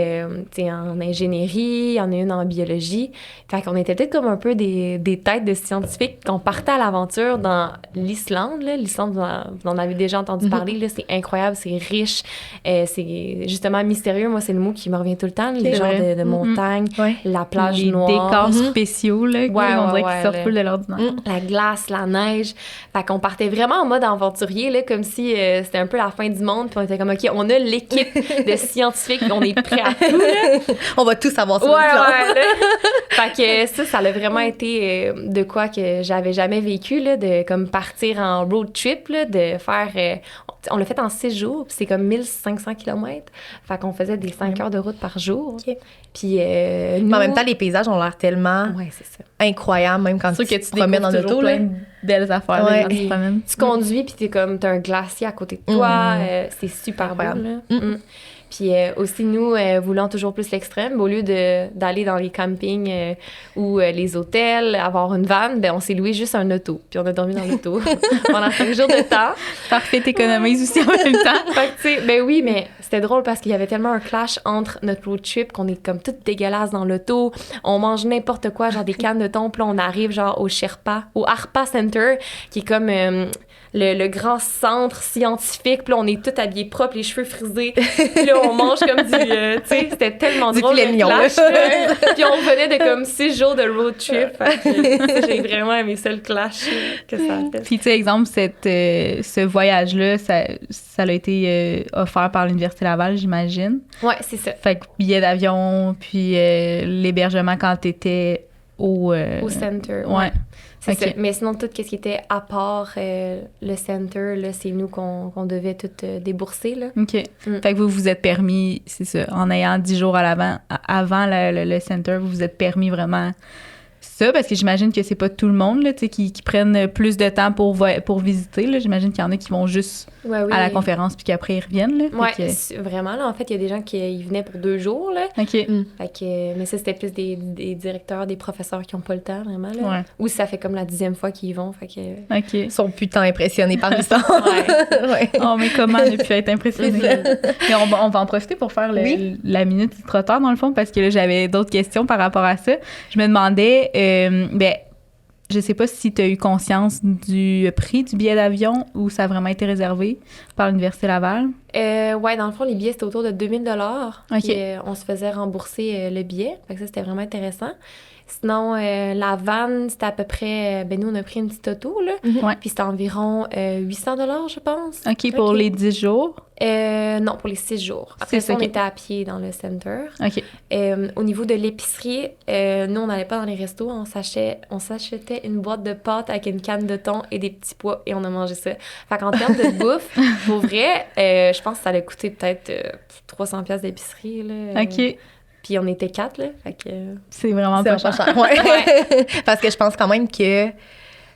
[SPEAKER 3] sais, en ingénierie, il y en a une en biologie. Fait qu'on était peut-être comme un peu des têtes de scientifiques qu'on partait à l'aventure dans l'Islande. Là. L'Islande, vous en avez déjà entendu parler. Là, c'est incroyable, c'est riche. C'est justement mystérieux. Moi, c'est le mot qui me revient tout le temps. Les genres de montagnes, la plage noire.
[SPEAKER 2] Les décors spéciaux, là, on dirait qu'ils sortent full de l'ordinaire.
[SPEAKER 3] La glace, la neige. Fait qu'on partait vraiment en mode aventurier, là, comme si c'était un peu la fin du monde. Puis on était comme, OK, on a l'équipe de scientifiques, on est prêts à tout, là.
[SPEAKER 1] On va tout savoir sur
[SPEAKER 3] l'Islande. Fait que ça a vraiment été de quoi que j'avais jamais vécu, là, de comme partir en road trip, là, de faire... on l'a fait en 6 jours, puis c'est comme 1500 km. Fait qu'on faisait des 5 heures de route par jour.
[SPEAKER 1] Okay.
[SPEAKER 3] Puis
[SPEAKER 1] mais en même temps, les paysages ont l'air tellement incroyables, même quand tu te promènes en auto.
[SPEAKER 2] Plein de belles affaires là, quand tu te promènes.
[SPEAKER 3] Tu conduis, puis t'as un glacier à côté de toi. C'est super beau, là. Puis aussi, nous, voulant toujours plus l'extrême, au lieu d'aller dans les campings ou les hôtels, avoir une van, ben on s'est loué juste un auto. Puis on a dormi dans l'auto pendant 5 jours de temps.
[SPEAKER 2] Parfait, t'économises aussi en même temps.
[SPEAKER 3] Fait que, tu sais, ben oui, mais c'était drôle parce qu'il y avait tellement un clash entre notre road trip qu'on est comme toutes dégueulasses dans l'auto. On mange n'importe quoi, genre des cannes de thon. Puis là, on arrive genre au Sherpa, au Arpa Center, qui est comme... le grand centre scientifique. Puis là, on est tous habillés propres, les cheveux frisés. Puis là, on mange comme du... tu sais, c'était tellement drôle.
[SPEAKER 1] Du mignon.
[SPEAKER 3] Puis on venait de comme 6 jours de road trip. J'ai vraiment aimé ça, le clash que ça a fait.
[SPEAKER 2] Puis, tu sais, exemple, ce voyage-là, ça a été offert par l'Université Laval, j'imagine.
[SPEAKER 3] Ouais, c'est ça.
[SPEAKER 2] Fait que billet d'avion, puis l'hébergement quand t'étais au
[SPEAKER 3] center.
[SPEAKER 2] Ouais.
[SPEAKER 3] C'est ça. Mais sinon, tout ce qui était à part le center, là, c'est nous qu'on devait tout débourser. Là.
[SPEAKER 2] OK. Fait que vous vous êtes permis, c'est ça, en ayant 10 jours avant le center, vous vous êtes permis vraiment ça, parce que j'imagine que c'est pas tout le monde là, qui prennent plus de temps pour visiter. Là. J'imagine qu'il y en a qui vont juste à la conférence puis qu'après ils reviennent. Là,
[SPEAKER 3] vraiment. Là, en fait, il y a des gens qui venaient pour 2 jours. Là.
[SPEAKER 2] OK.
[SPEAKER 3] Mais ça, c'était plus des directeurs, des professeurs qui n'ont pas le temps, vraiment. Là. Ou ça fait comme la 10e fois qu'ils y vont. Fait que...
[SPEAKER 2] OK.
[SPEAKER 1] Ils sont putain impressionnés par l'histoire.
[SPEAKER 2] Oh, mais comment ne plus être impressionné? Mais on va en profiter pour faire la minute du trottoir, dans le fond, parce que là, j'avais d'autres questions par rapport à ça. Je me demandais, je sais pas si tu as eu conscience du prix du billet d'avion ou ça a vraiment été réservé par l'Université Laval?
[SPEAKER 3] Ouais, dans le fond, les billets, c'était autour de 2000 $.
[SPEAKER 2] OK.
[SPEAKER 3] Puis, on se faisait rembourser le billet. Fait que ça, c'était vraiment intéressant. Sinon, la vanne, c'était à peu près... nous, on a pris une petite auto, là.
[SPEAKER 2] Ouais.
[SPEAKER 3] Puis c'était environ 800 $, je pense.
[SPEAKER 2] OK, pour les 10 jours?
[SPEAKER 3] Non, pour les 6 jours. Après ça, on était à pied dans le center.
[SPEAKER 2] OK.
[SPEAKER 3] Au niveau de l'épicerie, nous, on n'allait pas dans les restos. On s'achetait une boîte de pâtes avec une canne de thon et des petits pois et on a mangé ça. Fait qu'en termes de bouffe, pour vrai, je pense que ça allait coûter peut-être 300 $ d'épicerie, là.
[SPEAKER 2] OK.
[SPEAKER 3] Puis on était 4, là. Fait que...
[SPEAKER 2] C'est vraiment pas cher.
[SPEAKER 1] Ouais. Parce que je pense quand même que,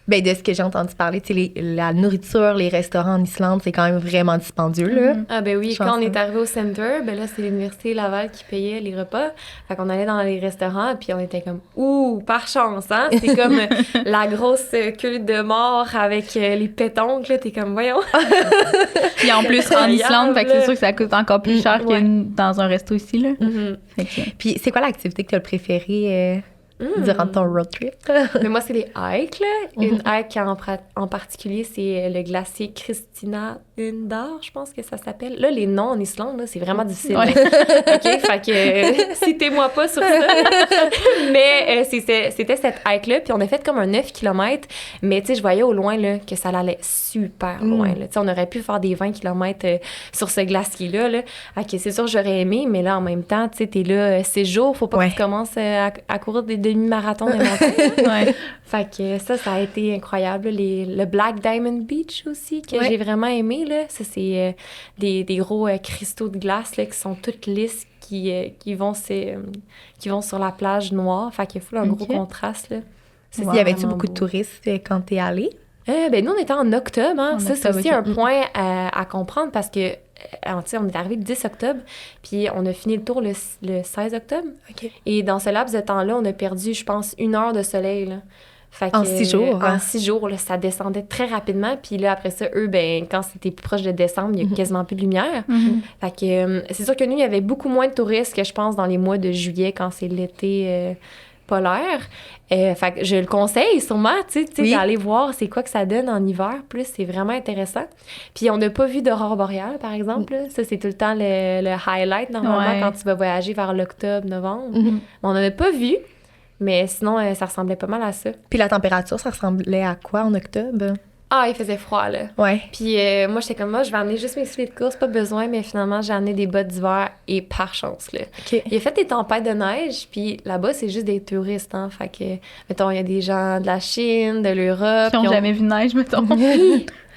[SPEAKER 1] de ce que j'ai entendu parler, tu sais, la nourriture, les restaurants en Islande, c'est quand même vraiment dispendieux, là.
[SPEAKER 3] Ah oui, quand on est arrivé au center, là, c'est l'Université Laval qui payait les repas. Fait qu'on allait dans les restaurants, puis on était comme, ouh, par chance, hein? C'est comme la grosse queue de mort avec les pétoncles, là. T'es comme, voyons.
[SPEAKER 2] Puis en plus, en Islande, fait que c'est sûr que ça coûte encore plus cher que dans un resto ici, là.
[SPEAKER 1] Puis c'est quoi l'activité que tu as préférée durant ton road trip?
[SPEAKER 3] Mais moi, c'est les hikes, là. Une hike en particulier, c'est le glacier Christina Undar, je pense que ça s'appelle. Là, les noms en Islande, là, c'est vraiment difficile.
[SPEAKER 2] Ouais.
[SPEAKER 3] OK? Fait que citez-moi pas sur ça. Mais c'était cette hike-là, puis on a fait comme un 9 km. Mais, tu sais, je voyais au loin, là, que ça allait super loin, là. Tu sais, on aurait pu faire des 20 km sur ce glacier-là, là. OK, c'est sûr, j'aurais aimé, mais là, en même temps, tu sais, t'es là 6 jours, faut pas que tu commences à courir des demi-marathons de montagne. Fait que ça a été incroyable. Le Black Diamond Beach aussi, que j'ai vraiment aimé, là. Ça, c'est des gros cristaux de glace, là, qui sont toutes lisses, qui vont sur la plage noire. Fait qu'il faut un gros contraste, là.
[SPEAKER 1] Y avait-tu beaucoup de touristes quand t'es allée?
[SPEAKER 3] Nous, on était en octobre. Hein. Ça, c'est aussi un point à comprendre parce que on est arrivé le 10 octobre, puis on a fini le tour le 16 octobre.
[SPEAKER 1] Okay.
[SPEAKER 3] Et dans ce laps de temps-là, on a perdu, je pense, 1 heure de soleil, là. Fait que,
[SPEAKER 1] en 6 jours?
[SPEAKER 3] En 6 jours, là, ça descendait très rapidement. Puis là, après ça, eux, quand c'était plus proche de décembre, il y a quasiment plus de lumière. Fait que c'est sûr que nous, il y avait beaucoup moins de touristes que je pense dans les mois de juillet, quand c'est l'été polaire. Fait que je le conseille sûrement, tu sais, d'aller voir c'est quoi que ça donne en hiver. Plus, c'est vraiment intéressant. Puis on n'a pas vu d'aurore boréale, par exemple. Ça, c'est tout le temps le highlight, normalement, quand tu vas voyager vers l'octobre, novembre. On n'en a pas vu. Mais sinon, ça ressemblait pas mal à ça.
[SPEAKER 1] Puis la température, ça ressemblait à quoi en octobre?
[SPEAKER 3] Ah, il faisait froid, là.
[SPEAKER 1] Ouais.
[SPEAKER 3] Puis moi, j'étais comme, moi, je vais amener juste mes souliers de course, pas besoin, mais finalement, j'ai amené des bottes d'hiver et par chance, là.
[SPEAKER 1] Okay.
[SPEAKER 3] Il a fait des tempêtes de neige, puis là-bas, c'est juste des touristes, hein. Fait que, mettons, il y a des gens de la Chine, de l'Europe.
[SPEAKER 2] Qui ont jamais vu de neige, mettons.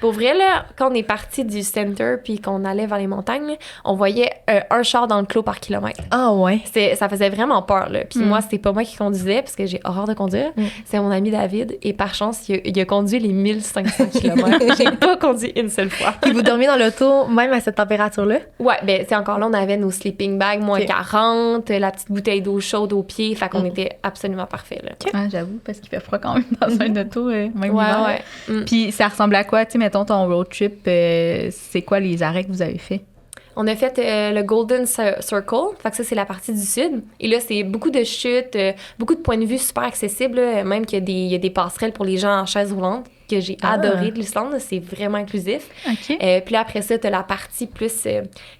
[SPEAKER 3] Pour vrai, là, quand on est parti du center puis qu'on allait vers les montagnes, là, on voyait un char dans le clos par kilomètre.
[SPEAKER 1] Ah ouais?
[SPEAKER 3] Ça faisait vraiment peur, là. Puis moi, c'était pas moi qui conduisais parce que j'ai horreur de conduire. C'est mon ami David. Et par chance, il a conduit les 1500 kilomètres. J'ai pas conduit une seule fois.
[SPEAKER 1] Puis vous dormiez dans l'auto même à cette température-là?
[SPEAKER 3] Ouais, c'est encore là, on avait nos sleeping bags, moins 40, la petite bouteille d'eau chaude aux pieds. Fait qu'on était absolument parfait, là.
[SPEAKER 2] Ah, j'avoue, parce qu'il fait froid quand même dans un auto, même l'hiver. Puis ça ressemble à quoi, tu sais, mettons ton road trip, c'est quoi les arrêts que vous avez fait?
[SPEAKER 3] On a fait le Golden Circle, fait que ça, c'est la partie du sud. Et là, c'est beaucoup de chutes, beaucoup de points de vue super accessibles, là, même qu'il y a des passerelles pour les gens en chaise roulante, que j'ai adoré de l'Islande. C'est vraiment inclusif.
[SPEAKER 2] Okay.
[SPEAKER 3] Puis là, après ça, tu as la partie plus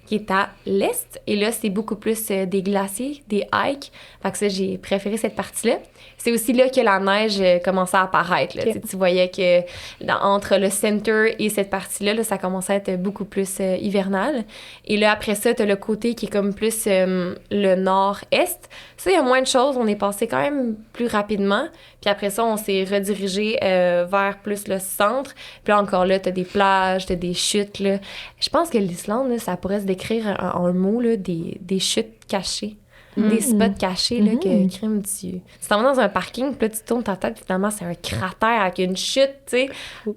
[SPEAKER 3] qui est à l'est. Et là, c'est beaucoup plus des glaciers, des hikes. Fait que ça, j'ai préféré cette partie-là. C'est aussi là que la neige commençait à apparaître. Là. Okay. Tu voyais que entre le center et cette partie-là, là, ça commençait à être beaucoup plus hivernal. Et là, après ça, tu as le côté qui est comme plus le nord-est. Ça, il y a moins de choses. On est passé quand même plus rapidement. Puis après ça, on s'est redirigé vers plus le centre. Puis là, encore là, tu as des plages, tu as des chutes. Là. Je pense que l'Islande, là, ça pourrait se décrire en un mot, là, des chutes cachées. des spots cachés, là, que crime, tu t'en vas dans un parking, puis là, tu tournes ta tête, puis finalement, c'est un cratère avec une chute, tu sais.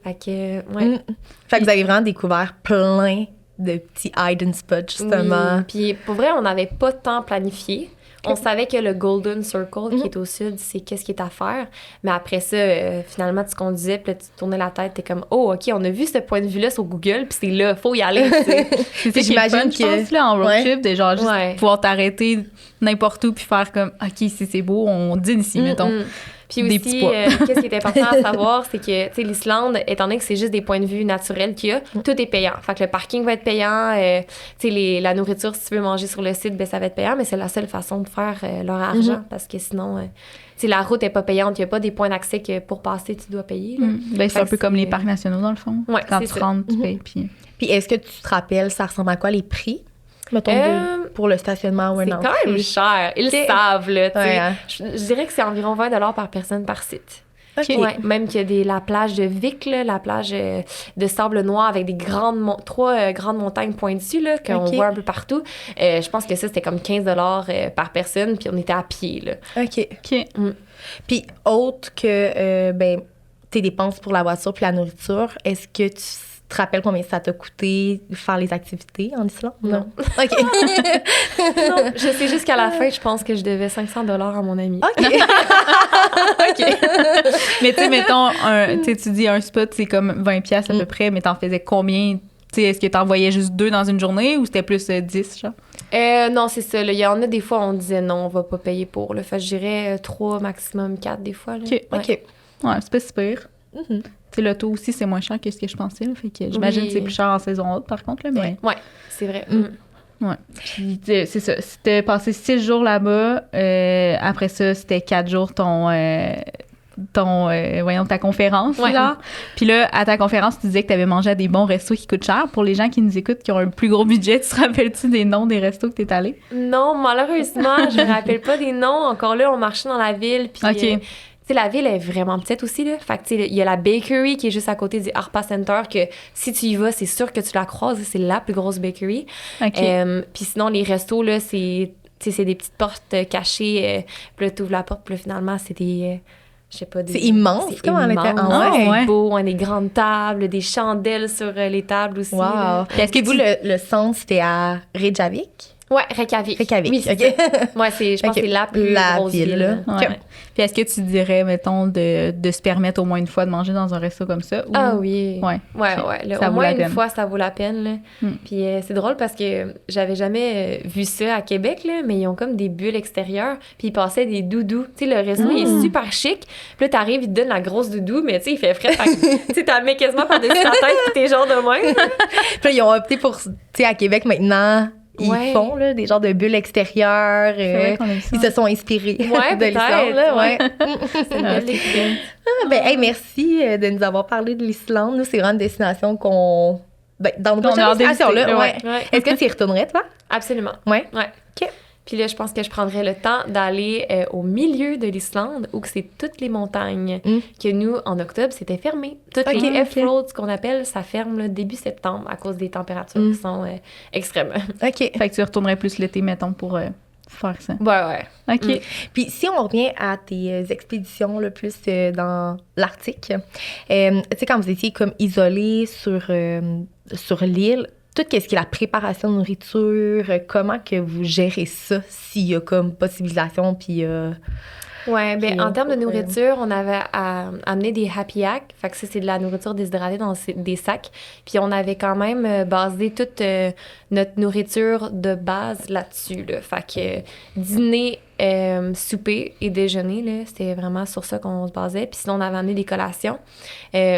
[SPEAKER 3] Fait que, ouais.
[SPEAKER 1] Fait que vous avez vraiment découvert plein de petits hidden spots, justement.
[SPEAKER 3] Oui. Puis pour vrai, on n'avait pas tant planifié. On savait que le Golden Circle, qui est au sud, c'est qu'est-ce qui est à faire. Mais après ça, finalement, tu conduisais, puis là, tu tournais la tête, t'es comme, oh, OK, on a vu ce point de vue-là sur Google, puis c'est là, faut y aller, tu sais.
[SPEAKER 2] C'est ça, j'imagine, je pense, là, en road trip, de genre juste pouvoir t'arrêter n'importe où, puis faire comme, OK, si c'est beau, on dîne ici, mettons.
[SPEAKER 3] Puis aussi, qu'est-ce qui est important à savoir, c'est que, tu sais, l'Islande, étant donné que c'est juste des points de vue naturels qu'il y a, tout est payant. Fait que le parking va être payant, tu sais, la nourriture, si tu veux manger sur le site, ben ça va être payant, mais c'est la seule façon de faire leur argent, parce que sinon, tu sais, la route est pas payante, il y a pas des points d'accès que pour passer, tu dois payer. Là.
[SPEAKER 2] Ben, c'est un peu comme les parcs nationaux, dans le fond.
[SPEAKER 3] Ouais,
[SPEAKER 2] quand tu rentres, tu payes, puis
[SPEAKER 1] est-ce que tu te rappelles, ça ressemble à quoi les prix? Mettons, pour le stationnement ou un
[SPEAKER 3] entrée. C'est quand même cher. Ils le savent, là, tu sais.
[SPEAKER 1] Ouais.
[SPEAKER 3] Je dirais que c'est environ 20 $ par personne par site.
[SPEAKER 1] OK.
[SPEAKER 3] Ouais, même qu'il y a la plage de Vic, là, la plage de sable noir avec des trois grandes montagnes pointues là, qu'on voit un peu partout. Je pense que ça, c'était comme 15 $ par personne, puis on était à pied. Là.
[SPEAKER 1] OK. Puis autre que tes dépenses pour la voiture puis la nourriture, est-ce que tu te rappelles combien ça t'a coûté faire les activités en Islande?
[SPEAKER 3] Non.
[SPEAKER 1] OK.
[SPEAKER 3] Non, je sais juste qu'à la fin, je pense que je devais 500 $ à mon ami.
[SPEAKER 1] OK. OK.
[SPEAKER 2] Mais tu sais, mettons, tu dis un spot, c'est comme 20$ à peu près, mais t'en faisais combien? Tu sais, est-ce que t'en voyais juste 2 dans une journée ou c'était plus 10, genre?
[SPEAKER 3] Non, c'est ça. Là. Il y en a des fois, on disait non, on va pas payer pour. Là. Fait que je dirais 3, maximum 4 des fois. Là.
[SPEAKER 2] OK. Ouais, c'est pas si pire. Tu sais, l'auto aussi, c'est moins cher que ce que je pensais. Là, fait que j'imagine que c'est plus cher en saison haute, par contre. Là, mais...
[SPEAKER 3] Ouais, c'est vrai.
[SPEAKER 2] Ouais. Puis, c'est ça. C'était passé 6 jours là-bas. Après ça, c'était 4 jours ta conférence, là. Puis là, à ta conférence, tu disais que tu avais mangé à des bons restos qui coûtent cher. Pour les gens qui nous écoutent, qui ont un plus gros budget, tu te rappelles-tu des noms des restos que tu es allé?
[SPEAKER 3] Non, malheureusement, je me rappelle pas des noms. Encore là, on marchait dans la ville, puis...
[SPEAKER 2] OK.
[SPEAKER 3] Tu sais, la ville est vraiment petite aussi, là. Fait que, tu sais, il y a la bakery qui est juste à côté du Harpa Center, que si tu y vas, c'est sûr que tu la croises. C'est la plus grosse bakery.
[SPEAKER 2] OK.
[SPEAKER 3] Puis sinon, les restos, là, c'est des petites portes cachées. Puis là, tu ouvres la porte, puis là, finalement, c'est des... je sais pas,
[SPEAKER 1] c'est immense,
[SPEAKER 3] c'est
[SPEAKER 1] comme
[SPEAKER 3] immense.
[SPEAKER 1] C'est
[SPEAKER 3] beau, des grandes tables, des chandelles sur les tables aussi.
[SPEAKER 1] Wow. Est-ce que vous, le centre, c'était à Reykjavik?
[SPEAKER 3] Ouais, Reykjavik.
[SPEAKER 1] Oui,
[SPEAKER 3] OK. Ouais, je pense que c'est la plus grosse ville.
[SPEAKER 2] Ouais. Puis est-ce que tu dirais, mettons, de se permettre au moins une fois de manger dans un resto comme ça? Ou...
[SPEAKER 3] Ah oui.
[SPEAKER 2] Ouais.
[SPEAKER 3] Au moins une fois, ça vaut la peine. Là. Puis c'est drôle parce que j'avais jamais vu ça à Québec, là, mais ils ont comme des bulles extérieures, puis ils passaient des doudous. Tu sais, le resto il est super chic. Puis là, t'arrives, ils te donnent la grosse doudou, mais tu sais, il fait frais. Tu sais, t'as mis quasiment par-dessus ta tête, puis t'es genre de même.
[SPEAKER 1] Puis là, ils ont opté pour, tu sais, à Québec maintenant... Ils font là, des genres de bulles extérieures. Ils se sont inspirés de l'Islande. Là,
[SPEAKER 3] c'est une belle découverte.
[SPEAKER 1] Merci de nous avoir parlé de l'Islande. Nous, c'est vraiment une destination qu'on... dans nos prochaines destinations, là. Est-ce que tu y retournerais, toi?
[SPEAKER 3] Absolument.
[SPEAKER 1] Ouais.
[SPEAKER 3] OK. Puis là, je pense que je prendrais le temps d'aller au milieu de l'Islande, où c'est toutes les montagnes, que nous, en octobre, c'était fermé. Toutes les F-roads, ce qu'on appelle, ça ferme là, début septembre à cause des températures qui sont extrêmes.
[SPEAKER 1] OK.
[SPEAKER 2] Fait que tu retournerais plus l'été, mettons, pour faire ça.
[SPEAKER 3] Ouais.
[SPEAKER 2] OK.
[SPEAKER 1] Puis si on revient à tes expéditions, le plus dans l'Arctique, tu sais, quand vous étiez comme isolés sur l'île, tout ce qui est la préparation de nourriture, comment que vous gérez ça s'il y a comme pas de civilisation, puis...
[SPEAKER 3] en termes de nourriture, on avait amené des Happy Hacks. Fait que ça, c'est de la nourriture déshydratée dans des sacs. Puis on avait quand même basé toute notre nourriture de base là-dessus. Là. Fait que dîner, souper et déjeuner, là, c'était vraiment sur ça qu'on se basait. Puis sinon, on avait amené des collations.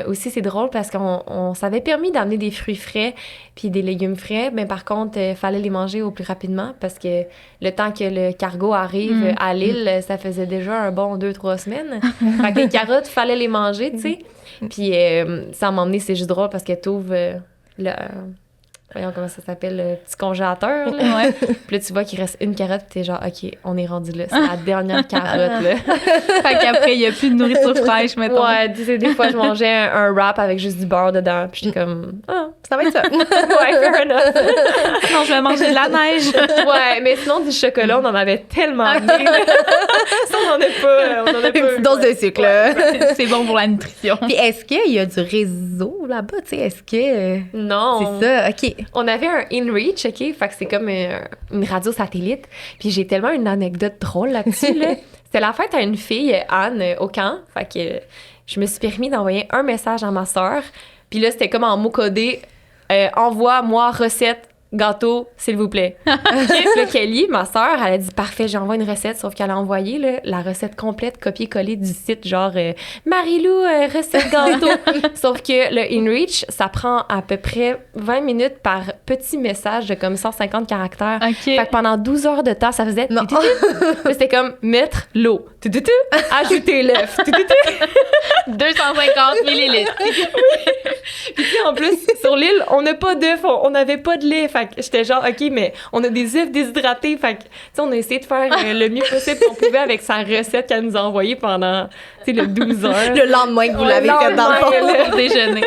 [SPEAKER 3] Aussi, c'est drôle parce qu'on s'avait permis d'amener des fruits frais puis des légumes frais. Mais par contre, il fallait les manger au plus rapidement parce que le temps que le cargo arrive à l'île, ça faisait déjà un bon 2-3 semaines. Fait que les carottes, il fallait les manger, tu sais. Puis ça m'a emmené, c'est juste drôle parce que t'ouvres voyons comment ça s'appelle, le petit congélateur, là.
[SPEAKER 2] Ouais.
[SPEAKER 3] Puis là, tu vois qu'il reste une carotte, puis t'es genre, OK, on est rendu là. C'est la dernière carotte, là.
[SPEAKER 2] Fait qu'après, il n'y a plus de nourriture fraîche, mettons.
[SPEAKER 3] Ouais, tu sais, des fois, je mangeais un wrap avec juste du beurre dedans, puis j'étais comme,
[SPEAKER 1] Ça va être ça.
[SPEAKER 3] ouais, fair enough.
[SPEAKER 2] Non, je vais manger de la neige.
[SPEAKER 3] Ouais, mais sinon, du chocolat, on en avait tellement amené. Ça, on en a pas.
[SPEAKER 1] Une petite dose de sucre, là.
[SPEAKER 2] C'est bon pour la nutrition.
[SPEAKER 1] Puis est-ce qu'il y a du réseau là-bas, tu sais? Est-ce que...
[SPEAKER 3] Non.
[SPEAKER 1] C'est ça, OK.
[SPEAKER 3] On avait un InReach, OK? Fait que c'est comme une radio satellite. Puis j'ai tellement une anecdote drôle là-dessus, là. C'était la fête à une fille, Anne, au camp. Fait que je me suis permis d'envoyer un message à ma sœur. Puis là, c'était comme en mot codé. Envoie-moi recette gâteau, s'il vous plaît. Puis là, Kelly, ma sœur, elle a dit parfait, j'envoie une recette, sauf qu'elle a envoyé là, la recette complète, copier-coller du site, genre Marie-Lou, recette gâteau. Sauf que le InReach, ça prend à peu près 20 minutes par petit message de comme 150 caractères.
[SPEAKER 2] OK.
[SPEAKER 3] Fait que pendant 12 heures de temps, ça faisait.
[SPEAKER 1] Non.
[SPEAKER 3] Là, c'était comme mettre l'eau. Ajouter l'œuf.
[SPEAKER 2] 250 millilitres.
[SPEAKER 3] Puis tu sais, en plus, sur l'île, on n'a pas d'œufs, on n'avait pas de lait. Fait que j'étais genre, OK, mais on a des œufs déshydratés. Fait que, tu sais, on a essayé de faire le mieux possible qu'on pouvait avec sa recette qu'elle nous a envoyée pendant, tu sais, le 12 heures.
[SPEAKER 1] Le lendemain que vous l'avez fait dans le fond.
[SPEAKER 2] Pour déjeuner.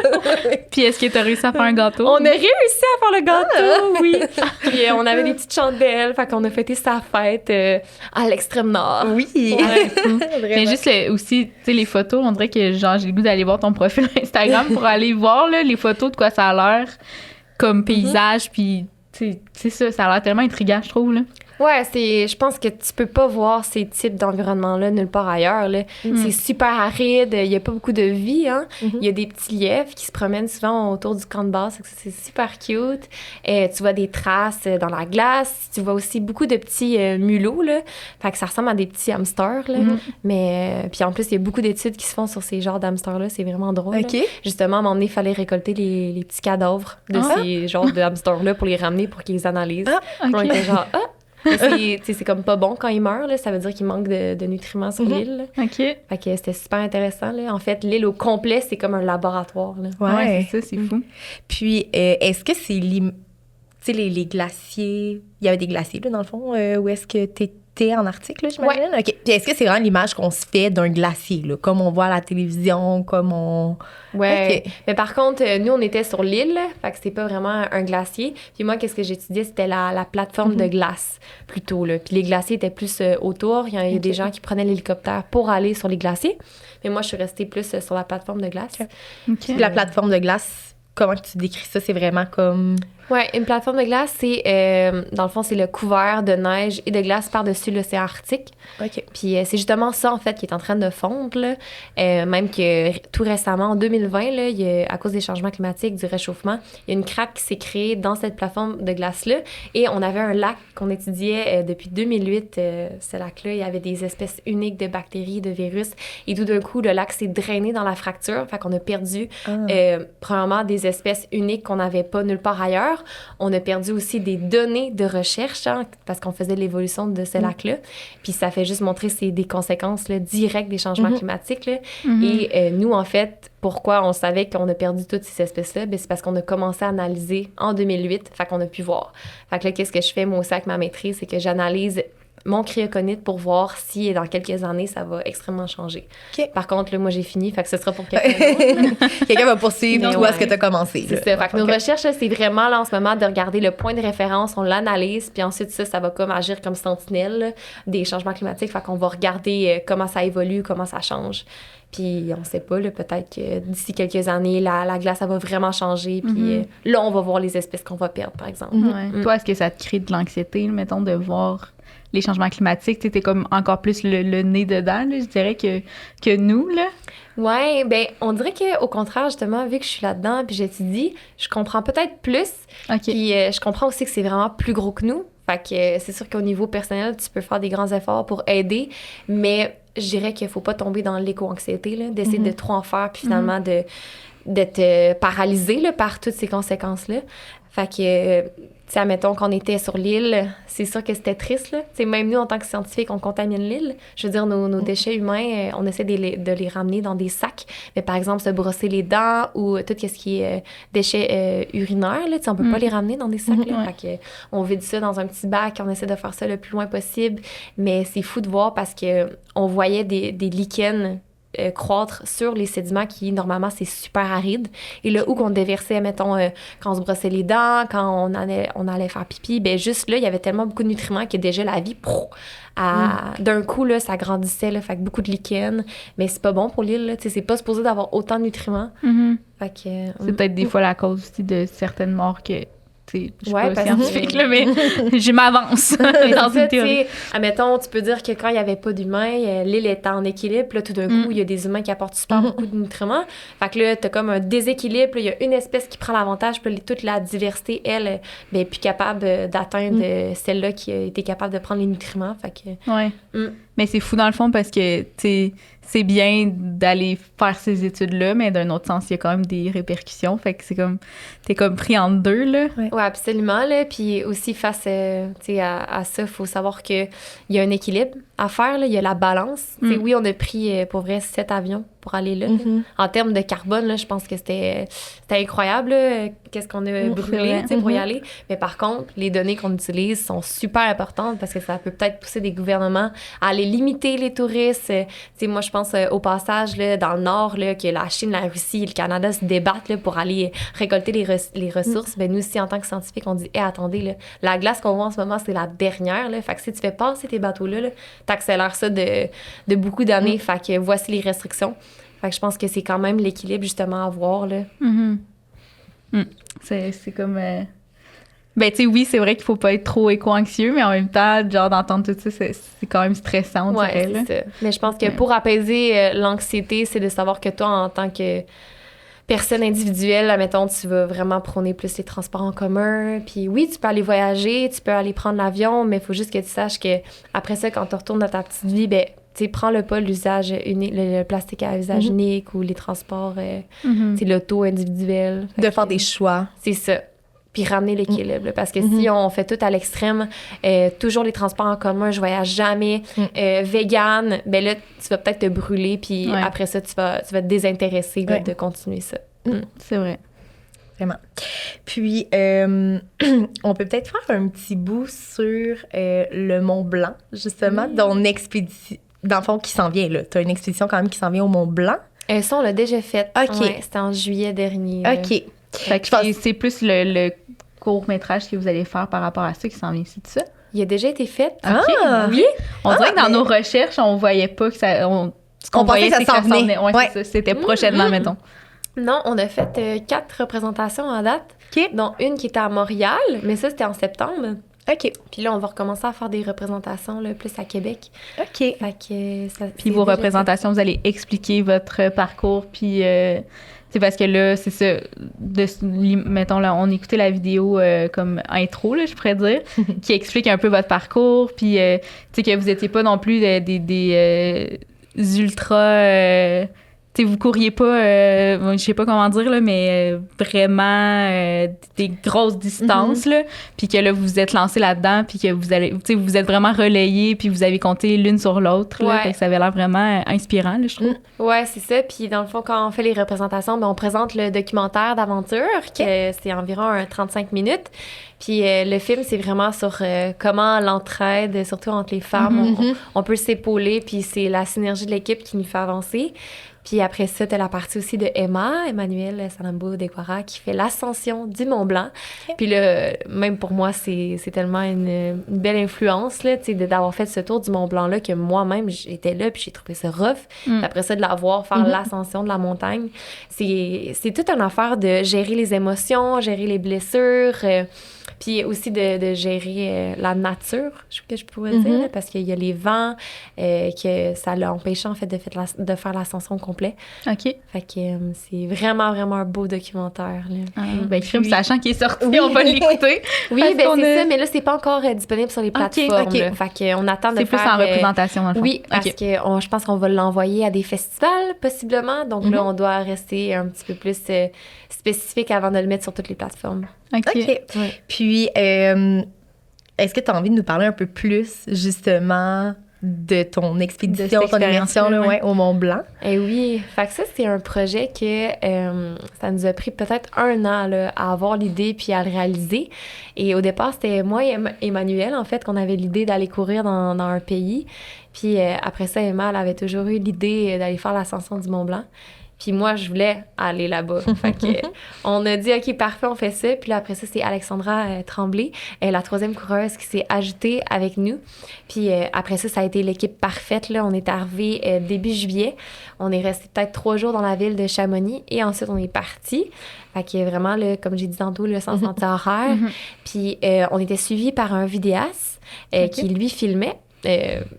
[SPEAKER 2] Puis est-ce que tu as réussi à faire un gâteau?
[SPEAKER 3] On a réussi à faire le gâteau, oui. Puis on avait des petites chandelles, fait qu'on a fêté sa fête à l'extrême nord.
[SPEAKER 1] Oui.
[SPEAKER 2] Mais juste aussi, tu sais, les photos, on dirait que genre j'ai le goût d'aller voir ton profil Instagram pour aller voir là, les photos de quoi ça a l'air comme paysage, puis c'est ça a l'air tellement intriguant, je trouve, là.
[SPEAKER 3] Ouais, je pense que tu peux pas voir ces types d'environnements-là nulle part ailleurs, là. C'est super aride, il y a pas beaucoup de vie, hein. Il y a des petits lièvres qui se promènent souvent autour du camp de base, c'est super cute. Tu vois des traces dans la glace, tu vois aussi beaucoup de petits mulots, là. Fait que ça ressemble à des petits hamsters, là. Mais, puis en plus, il y a beaucoup d'études qui se font sur ces genres d'hamsters-là, c'est vraiment drôle.
[SPEAKER 1] OK.
[SPEAKER 3] Là. Justement, à un moment donné, il fallait récolter les petits cadavres de ces genres de hamsters-là pour les ramener, pour qu'ils les analysent.
[SPEAKER 2] OK.
[SPEAKER 3] On était genre, c'est comme pas bon quand il meurt, là. Ça veut dire qu'il manque de nutriments sur l'île. Là.
[SPEAKER 2] OK.
[SPEAKER 3] Fait que c'était super intéressant, là. En fait, l'île au complet, c'est comme un laboratoire, là.
[SPEAKER 2] Ouais, c'est ça, c'est fou.
[SPEAKER 1] Puis, est-ce que c'est... Tu sais, les glaciers... Il y avait des glaciers, là, dans le fond, où est-ce que t'étais en Arctique, là, j'imagine?
[SPEAKER 3] Ouais.
[SPEAKER 1] OK. Puis est-ce que c'est vraiment l'image qu'on se fait d'un glacier, là, comme on voit à la télévision, comme on...
[SPEAKER 3] Ouais.
[SPEAKER 1] OK.
[SPEAKER 3] Mais par contre, nous, on était sur l'île, fait que c'était pas vraiment un glacier. Puis moi, qu'est-ce que j'étudiais? C'était la plateforme de glace, plutôt, là. Puis les glaciers étaient plus autour. Il y a des gens qui prenaient l'hélicoptère pour aller sur les glaciers. Mais moi, je suis restée plus sur la plateforme de glace.
[SPEAKER 2] OK.
[SPEAKER 1] Puis la plateforme de glace, comment tu décris ça? C'est vraiment comme...
[SPEAKER 3] Ouais, une plateforme de glace, c'est, dans le fond, c'est le couvert de neige et de glace par-dessus l'océan Arctique.
[SPEAKER 1] OK.
[SPEAKER 3] Puis c'est justement ça, en fait, qui est en train de fondre, là. Même que tout récemment, en 2020, là, à cause des changements climatiques, du réchauffement, il y a une craque qui s'est créée dans cette plateforme de glace-là. Et on avait un lac qu'on étudiait depuis 2008. Ce lac-là, il y avait des espèces uniques de bactéries, de virus. Et tout d'un coup, le lac s'est drainé dans la fracture. Fait qu'on a perdu, premièrement, des espèces uniques qu'on n'avait pas nulle part ailleurs. On a perdu aussi des données de recherche, hein, parce qu'on faisait l'évolution de ce lac-là. Puis ça fait juste montrer des conséquences là, directes des changements climatiques. Là. Et nous, en fait, pourquoi on savait qu'on a perdu toutes ces espèces-là? Bien, c'est parce qu'on a commencé à analyser en 2008, fait qu'on a pu voir. Fait que là, qu'est-ce que je fais, moi aussi, avec ma maîtrise? C'est que j'analyse mon cryoconite pour voir si dans quelques années, ça va extrêmement changer.
[SPEAKER 1] OK.
[SPEAKER 3] Par contre, là, moi, j'ai fini, fait que ce sera pour quelqu'un d'autre.
[SPEAKER 1] Quelqu'un va poursuivre
[SPEAKER 3] Mais
[SPEAKER 1] toi,
[SPEAKER 3] ouais.
[SPEAKER 1] ce que tu as commencé.
[SPEAKER 3] C'est ça. Fait que nos recherches, là, c'est vraiment, là, en ce moment, de regarder le point de référence, on l'analyse, puis ensuite, ça va comme agir comme sentinelle là, des changements climatiques. Fait qu'on va regarder comment ça évolue, comment ça change. Puis on sait pas, là, peut-être que d'ici quelques années, la glace, ça va vraiment changer. Puis là, on va voir les espèces qu'on va perdre, par exemple.
[SPEAKER 2] Ouais. Toi, est-ce que ça te crée de l'anxiété, mettons, de voir les changements climatiques? Tu sais, t'es comme encore plus le nez dedans, là, je dirais, que nous, là.
[SPEAKER 3] Ouais, ben on dirait qu'au contraire, justement, vu que je suis là-dedans puis j'étudie, je comprends peut-être plus.
[SPEAKER 2] OK.
[SPEAKER 3] Puis je comprends aussi que c'est vraiment plus gros que nous. Fait que c'est sûr qu'au niveau personnel, tu peux faire des grands efforts pour aider, mais je dirais qu'il faut pas tomber dans l'éco-anxiété, là, d'essayer de trop en faire, puis finalement d'être paralysé là, par toutes ces conséquences-là. Fait que, tu sais, admettons qu'on était sur l'île, c'est sûr que c'était triste, là. Tu sais, même nous, en tant que scientifiques, on contamine l'île. Je veux dire, nos déchets humains, on essaie de les ramener dans des sacs. Mais par exemple, se brosser les dents ou tout ce qui est déchets urinaires, là, tu sais, on peut pas les ramener dans des sacs, là. Fait que, on vide ça dans un petit bac, on essaie de faire ça le plus loin possible. Mais c'est fou de voir parce que on voyait des lichens croître sur les sédiments qui, normalement, c'est super aride. Et là, où qu'on déversait, mettons, quand on se brossait les dents, quand on allait faire pipi, ben juste là, il y avait tellement beaucoup de nutriments que déjà la vie, d'un coup, là, ça grandissait, là, fait que beaucoup de lichen. Mais c'est pas bon pour l'île, là. Tu sais, c'est pas supposé d'avoir autant de nutriments. Fait que,
[SPEAKER 2] c'est peut-être des fois la cause aussi de certaines morts que... Je suis pas scientifique, là, mais je m'avance dans une théorie.
[SPEAKER 3] Admettons, tu peux dire que quand il n'y avait pas d'humains, l'île était en équilibre. Là, tout d'un coup, il y a des humains qui apportent super beaucoup de nutriments. Fait que là, t'as comme un déséquilibre. Il y a une espèce qui prend l'avantage. Puis toute la diversité, elle, ben, est plus capable d'atteindre celle-là qui a été capable de prendre les nutriments. Fait que,
[SPEAKER 2] Mais c'est fou dans le fond parce que, tu sais, c'est bien d'aller faire ces études-là, mais d'un autre sens, il y a quand même des répercussions. Fait que c'est comme, t'es comme pris entre deux, là.
[SPEAKER 3] Oui, absolument, là. Puis aussi, face à ça, il faut savoir qu'il y a un équilibre à faire, là. Il y a la balance. Tu sais, oui, on a pris, pour vrai, 7 avions pour aller là. En termes de carbone, là, je pense que c'était incroyable, là, qu'est-ce qu'on a brûlé, tu sais, pour y aller. Mais par contre, les données qu'on utilise sont super importantes parce que ça peut peut-être pousser des gouvernements à aller limiter les touristes. Tu sais, moi, je pense au passage, là, dans le Nord, là, que la Chine, la Russie et le Canada se débattent, là, pour aller récolter les ressources. Ben, nous aussi, en tant que scientifiques, on dit, attendez, là, la glace qu'on voit en ce moment, c'est la dernière, là. Fait que si tu fais passer tes bateaux-là, là, t'accélères ça de beaucoup d'années. Fait que voici les restrictions. Fait que je pense que c'est quand même l'équilibre, justement, à voir, là.
[SPEAKER 2] C'est comme... Ben, tu sais, oui, c'est vrai qu'il faut pas être trop éco-anxieux, mais en même temps, genre, d'entendre tout ça, c'est quand même stressant, on dirait, là.
[SPEAKER 3] C'est ça. Mais je pense que pour apaiser l'anxiété, c'est de savoir que toi, en tant que personne individuelle, admettons, tu vas vraiment prôner plus les transports en commun. Puis oui, tu peux aller voyager, tu peux aller prendre l'avion, mais il faut juste que tu saches que après ça, quand tu retournes dans ta petite vie, ben, tu sais, prends-le pas l'usage unique, le plastique à usage unique ou les transports, tu sais, l'auto individuel.
[SPEAKER 1] De faire des choix.
[SPEAKER 3] C'est ça. Puis ramener l'équilibre. Parce que si on fait tout à l'extrême, toujours les transports en commun, je voyage jamais, vegan, ben là, tu vas peut-être te brûler, puis après ça, tu vas te désintéresser de continuer ça.
[SPEAKER 2] C'est vrai.
[SPEAKER 1] Vraiment. Puis, on peut peut-être faire un petit bout sur le Mont Blanc, justement, ton expédition, dans le fond, qui s'en vient, là. Tu as une expédition quand même qui s'en vient au Mont Blanc.
[SPEAKER 3] Ça, on l'a déjà fait.
[SPEAKER 1] OK.
[SPEAKER 3] Ouais, c'était en juillet dernier.
[SPEAKER 1] OK.
[SPEAKER 2] Fait que c'est plus le court-métrage que vous allez faire par rapport à ça qui s'en vient, c'est ça?
[SPEAKER 3] Il a déjà été fait.
[SPEAKER 1] Ah!
[SPEAKER 2] Oui. On dirait que dans nos recherches, on voyait pas que ça... Ce qu'on
[SPEAKER 1] pensait
[SPEAKER 2] voyait,
[SPEAKER 1] que ça s'en venait.
[SPEAKER 2] Ouais, c'est ça. C'était prochainement, mettons.
[SPEAKER 3] Non, on a fait 4 représentations en date,
[SPEAKER 1] OK.
[SPEAKER 3] dont une qui était à Montréal, mais ça, c'était en septembre.
[SPEAKER 1] OK.
[SPEAKER 3] Puis là, on va recommencer à faire des représentations là, plus à Québec.
[SPEAKER 1] OK.
[SPEAKER 3] Fait que
[SPEAKER 2] puis vos représentations, vous allez expliquer votre parcours, puis c'est parce que là, c'est ça, mettons, là, on écoutait la vidéo comme intro, là, je pourrais dire, qui explique un peu votre parcours, puis tu sais que vous étiez pas non plus des ultra... tu sais, vous couriez pas, je sais pas comment dire, là, mais vraiment des grosses distances, là, puis que là, vous vous êtes lancé là-dedans, puis que vous allez, tu sais, vous êtes vraiment relayés, puis vous avez compté l'une sur l'autre, là, fait que ça avait l'air vraiment inspirant, là, je trouve.
[SPEAKER 3] Ouais, c'est ça. Puis dans le fond, quand on fait les représentations, ben, on présente le documentaire d'aventure, que c'est environ 35 minutes. Puis le film, c'est vraiment sur comment l'entraide, surtout entre les femmes, on peut s'épauler, puis c'est la synergie de l'équipe qui nous fait avancer. Puis après ça, t'as la partie aussi de Emmanuel Sanambo-Dequara, qui fait l'ascension du Mont Blanc. Okay. Puis là, même pour moi, c'est tellement une belle influence, là, tu sais, d'avoir fait ce tour du Mont Blanc-là, que moi-même, j'étais là, puis j'ai trouvé ça rough. Puis après ça, de la voir faire l'ascension de la montagne, c'est toute une affaire de gérer les émotions, gérer les blessures, puis aussi de gérer la nature, que je pourrais dire, là, parce qu'il y a les vents, que ça l'a empêché, en fait, de faire l'ascension complète. complet.
[SPEAKER 2] OK.
[SPEAKER 3] Fait que c'est vraiment, vraiment un beau documentaire. Là.
[SPEAKER 2] Ben, crime, sachant qu'il est sorti, on va l'écouter.
[SPEAKER 3] Oui, ben c'est ça, mais là, c'est pas encore disponible sur les plateformes.
[SPEAKER 2] OK.
[SPEAKER 3] Là. Fait qu'on attend de
[SPEAKER 2] c'est
[SPEAKER 3] faire...
[SPEAKER 2] plus en représentation, dans le fond.
[SPEAKER 3] Oui, parce que je pense qu'on va l'envoyer à des festivals, possiblement. Donc là, on doit rester un petit peu plus spécifique avant de le mettre sur toutes les plateformes.
[SPEAKER 2] OK.
[SPEAKER 1] Ouais. Puis, est-ce que tu as envie de nous parler un peu plus, justement, de ton expédition, ton immersion au Mont-Blanc?
[SPEAKER 3] Eh oui, fait que ça, c'est un projet que ça nous a pris peut-être 1 an là, à avoir l'idée puis à le réaliser. Et au départ, c'était moi et Emmanuel, en fait, qu'on avait l'idée d'aller courir dans un pays. Puis après ça, Emma, elle avait toujours eu l'idée d'aller faire l'ascension du Mont-Blanc. Puis moi, je voulais aller là-bas. Fait que, on a dit, OK, parfait, on fait ça. Puis là, après ça, c'est Alexandra Tremblay, la 3e coureuse qui s'est ajoutée avec nous. Puis après ça, ça a été l'équipe parfaite. Là. On est arrivé début juillet. On est resté peut-être 3 jours dans la ville de Chamonix. Et ensuite, on est parti. Fait que vraiment, là, comme j'ai dit tantôt, le sens anti-horaire. Puis on était suivis par un vidéaste qui, lui, filmait.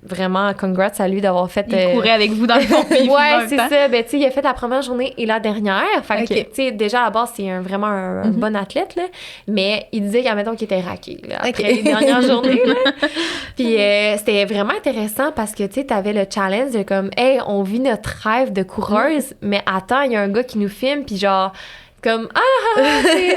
[SPEAKER 3] Vraiment, congrats à lui d'avoir fait...
[SPEAKER 2] Il courait avec vous dans le fond.
[SPEAKER 3] Ouais, c'est ça. Ben, tu sais, il a fait la première journée et la dernière. Fait que, tu sais, déjà, à la base, c'est vraiment un bon athlète, là. Mais il disait qu'admettons qu'il était raqué, là, après les dernières journées, là. Puis c'était vraiment intéressant parce que, tu sais, t'avais le challenge de comme, hey, on vit notre rêve de coureuse, mais attends, il y a un gars qui nous filme, puis genre... comme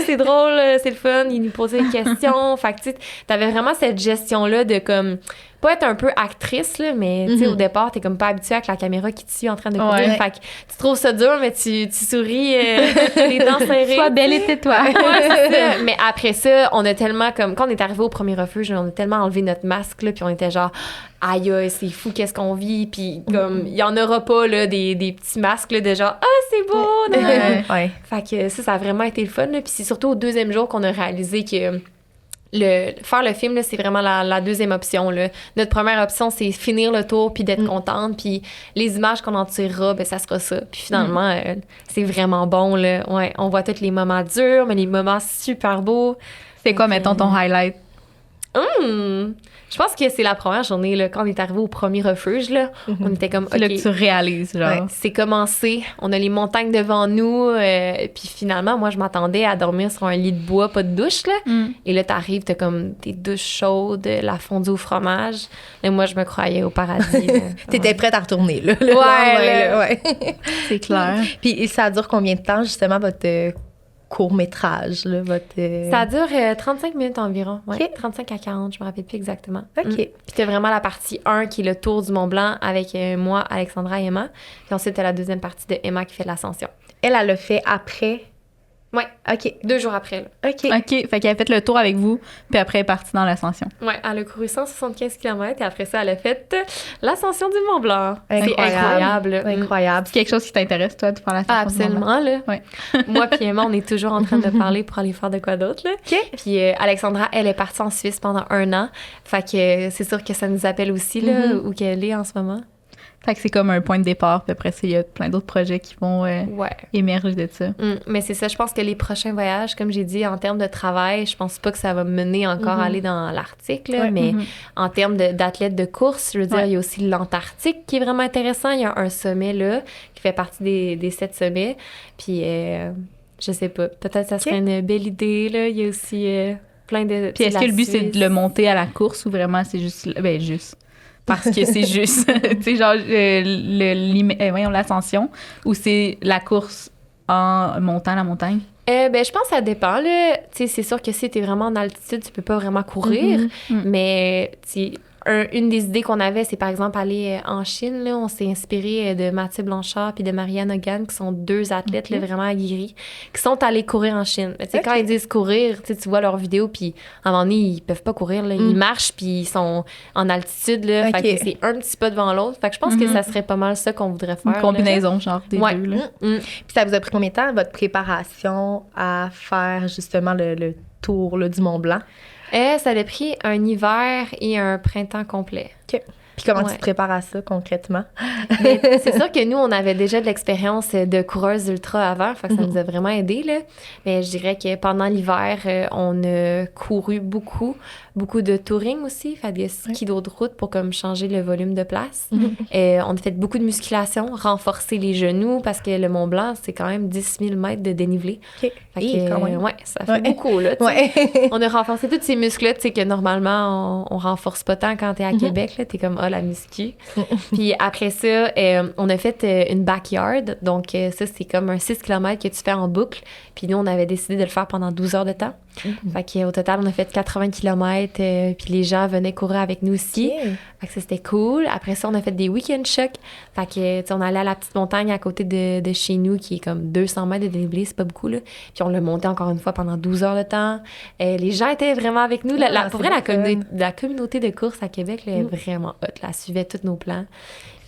[SPEAKER 3] c'est drôle, c'est le fun, il nous posait des questions. Fait que tu sais, t'avais vraiment cette gestion-là de comme pas être un peu actrice là, mais tu sais au départ t'es comme pas habituée avec la caméra qui te suit en train de courir. Fait que tu trouves ça dur, mais tu souris les dents serrées.
[SPEAKER 2] Sois belle et tais-toi.
[SPEAKER 3] Ouais, c'est ça. Mais après ça, on a tellement comme quand on est arrivé au premier refuge, on a tellement enlevé notre masque là, puis on était genre aïe, c'est fou, qu'est-ce qu'on vit, puis comme il y en aura pas là des petits masques là, de genre c'est beau. Fait que ça a vraiment été le fun là. Puis c'est surtout au 2e jour qu'on a réalisé que faire le film là, c'est vraiment la 2e option là. Notre première option c'est finir le tour puis d'être contente, puis les images qu'on en tirera ben ça sera ça. Puis finalement c'est vraiment bon là. Ouais, on voit tous les moments durs mais les moments super beaux.
[SPEAKER 2] C'est quoi mettons ton highlight?
[SPEAKER 3] Je pense que c'est la première journée, là, quand on est arrivé au premier refuge, là, on était comme,
[SPEAKER 2] c'est là que tu réalises, genre.
[SPEAKER 3] Ouais, c'est commencé, on a les montagnes devant nous, puis finalement, moi, je m'attendais à dormir sur un lit de bois, pas de douche, là. Et là, t'arrives, t'as comme des douches chaudes, la fondue au fromage. Et moi, je me croyais au paradis.
[SPEAKER 1] T'étais prête à retourner, là.
[SPEAKER 3] Ouais.
[SPEAKER 2] C'est clair.
[SPEAKER 1] Puis ça dure combien de temps, justement, votre court-métrage, là,
[SPEAKER 3] Ça dure 35 minutes environ. Ouais, 35 à 40, je me rappelle plus exactement.
[SPEAKER 1] OK.
[SPEAKER 3] Puis t'as vraiment la partie 1 qui est le tour du Mont-Blanc avec moi, Alexandra et Emma. Puis ensuite, t'as la 2e partie de Emma qui fait l'ascension.
[SPEAKER 1] Elle l'a fait après?
[SPEAKER 3] Ouais.
[SPEAKER 1] OK.
[SPEAKER 3] 2 jours après, là.
[SPEAKER 2] OK. Fait qu'elle a fait le tour avec vous, puis après, elle est partie dans l'ascension.
[SPEAKER 3] Ouais, elle a couru 175 km et après ça, elle a fait l'ascension du Mont-Blanc.
[SPEAKER 1] Incroyable.
[SPEAKER 3] C'est
[SPEAKER 1] incroyable.
[SPEAKER 2] C'est quelque chose qui t'intéresse, toi, de faire l'ascension du Mont-Blanc?
[SPEAKER 3] Absolument, là.
[SPEAKER 2] Ouais.
[SPEAKER 3] Moi puis Emma, on est toujours en train de parler pour aller faire de quoi d'autre, là.
[SPEAKER 1] OK.
[SPEAKER 3] Puis Alexandra, elle est partie en Suisse pendant 1 an. Fait que c'est sûr que ça nous appelle aussi, là, où qu'elle est en ce moment.
[SPEAKER 2] Fait que c'est comme un point de départ, puis après, il y a plein d'autres projets qui vont émerger de ça.
[SPEAKER 3] Mais c'est ça, je pense que les prochains voyages, comme j'ai dit, en termes de travail, je pense pas que ça va me mener encore à aller dans l'Arctique, là, mais en termes d'athlètes de course, je veux dire, il y a aussi l'Antarctique qui est vraiment intéressant. Il y a un sommet là, qui fait partie des 7 sommets. Puis, je sais pas, peut-être ça serait une belle idée, là. Il y a aussi plein de...
[SPEAKER 2] Puis est-ce que le but, c'est de le monter à la course ou vraiment c'est juste... Ben, juste... Parce que c'est juste, tu sais, genre, l'ascension, ou c'est la course en montant la montagne?
[SPEAKER 3] Ben, je pense que ça dépend, là. Tu sais, c'est sûr que si t'es vraiment en altitude, tu peux pas vraiment courir, mais, tu sais, une des idées qu'on avait, c'est par exemple aller en Chine, là. On s'est inspiré de Mathieu Blanchard puis de Marianne Hogan, qui sont 2 athlètes, là, vraiment aguerris, qui sont allés courir en Chine. Tu sais, quand ils disent courir, tu vois leurs vidéos, puis à un moment donné, ils peuvent pas courir, là. Ils marchent, puis ils sont en altitude, là. Fait que c'est un petit pas devant l'autre. Fait que je pense que ça serait pas mal ça qu'on voudrait faire.
[SPEAKER 2] Une combinaison, là, genre, des deux, là.
[SPEAKER 1] Puis ça vous a pris combien de temps, votre préparation à faire, justement, le tour là, du Mont-Blanc?
[SPEAKER 3] Ça a pris un hiver et un printemps complet.
[SPEAKER 1] OK. Puis comment tu te prépares à ça concrètement?
[SPEAKER 3] C'est sûr que nous, on avait déjà de l'expérience de coureuse ultra avant, fait que ça nous a vraiment aidé, là. Mais je dirais que pendant l'hiver, on a couru beaucoup de touring aussi, fait des skis d'eau de route pour comme changer le volume de place. On a fait beaucoup de musculation, renforcer les genoux parce que le Mont Blanc, c'est quand même 10 000 mètres de dénivelé. Fait que, ouais, ça fait beaucoup, là, tu sais. On a renforcé tous ces muscles-là, tu sais, que normalement, on renforce pas tant quand t'es à Québec, là. T'es comme, la muscu. Puis après ça, on a fait une backyard. Donc, ça, c'est comme un 6 km que tu fais en boucle. Puis nous, on avait décidé de le faire pendant 12 heures de temps. Fait qu'au total, on a fait 80 km. Puis les gens venaient courir avec nous aussi. Fait que ça, c'était cool. Après ça, on a fait des week-end shocks. Fait que, tu sais, on allait à la petite montagne à côté de chez nous, qui est comme 200 mètres de dénivelé. C'est pas beaucoup, là. Puis on l'a monté encore une fois pendant 12 heures de temps. Les gens étaient vraiment avec nous. Pour vrai, la communauté de course à Québec, là, est vraiment hot. Là. Elle suivait tous nos plans.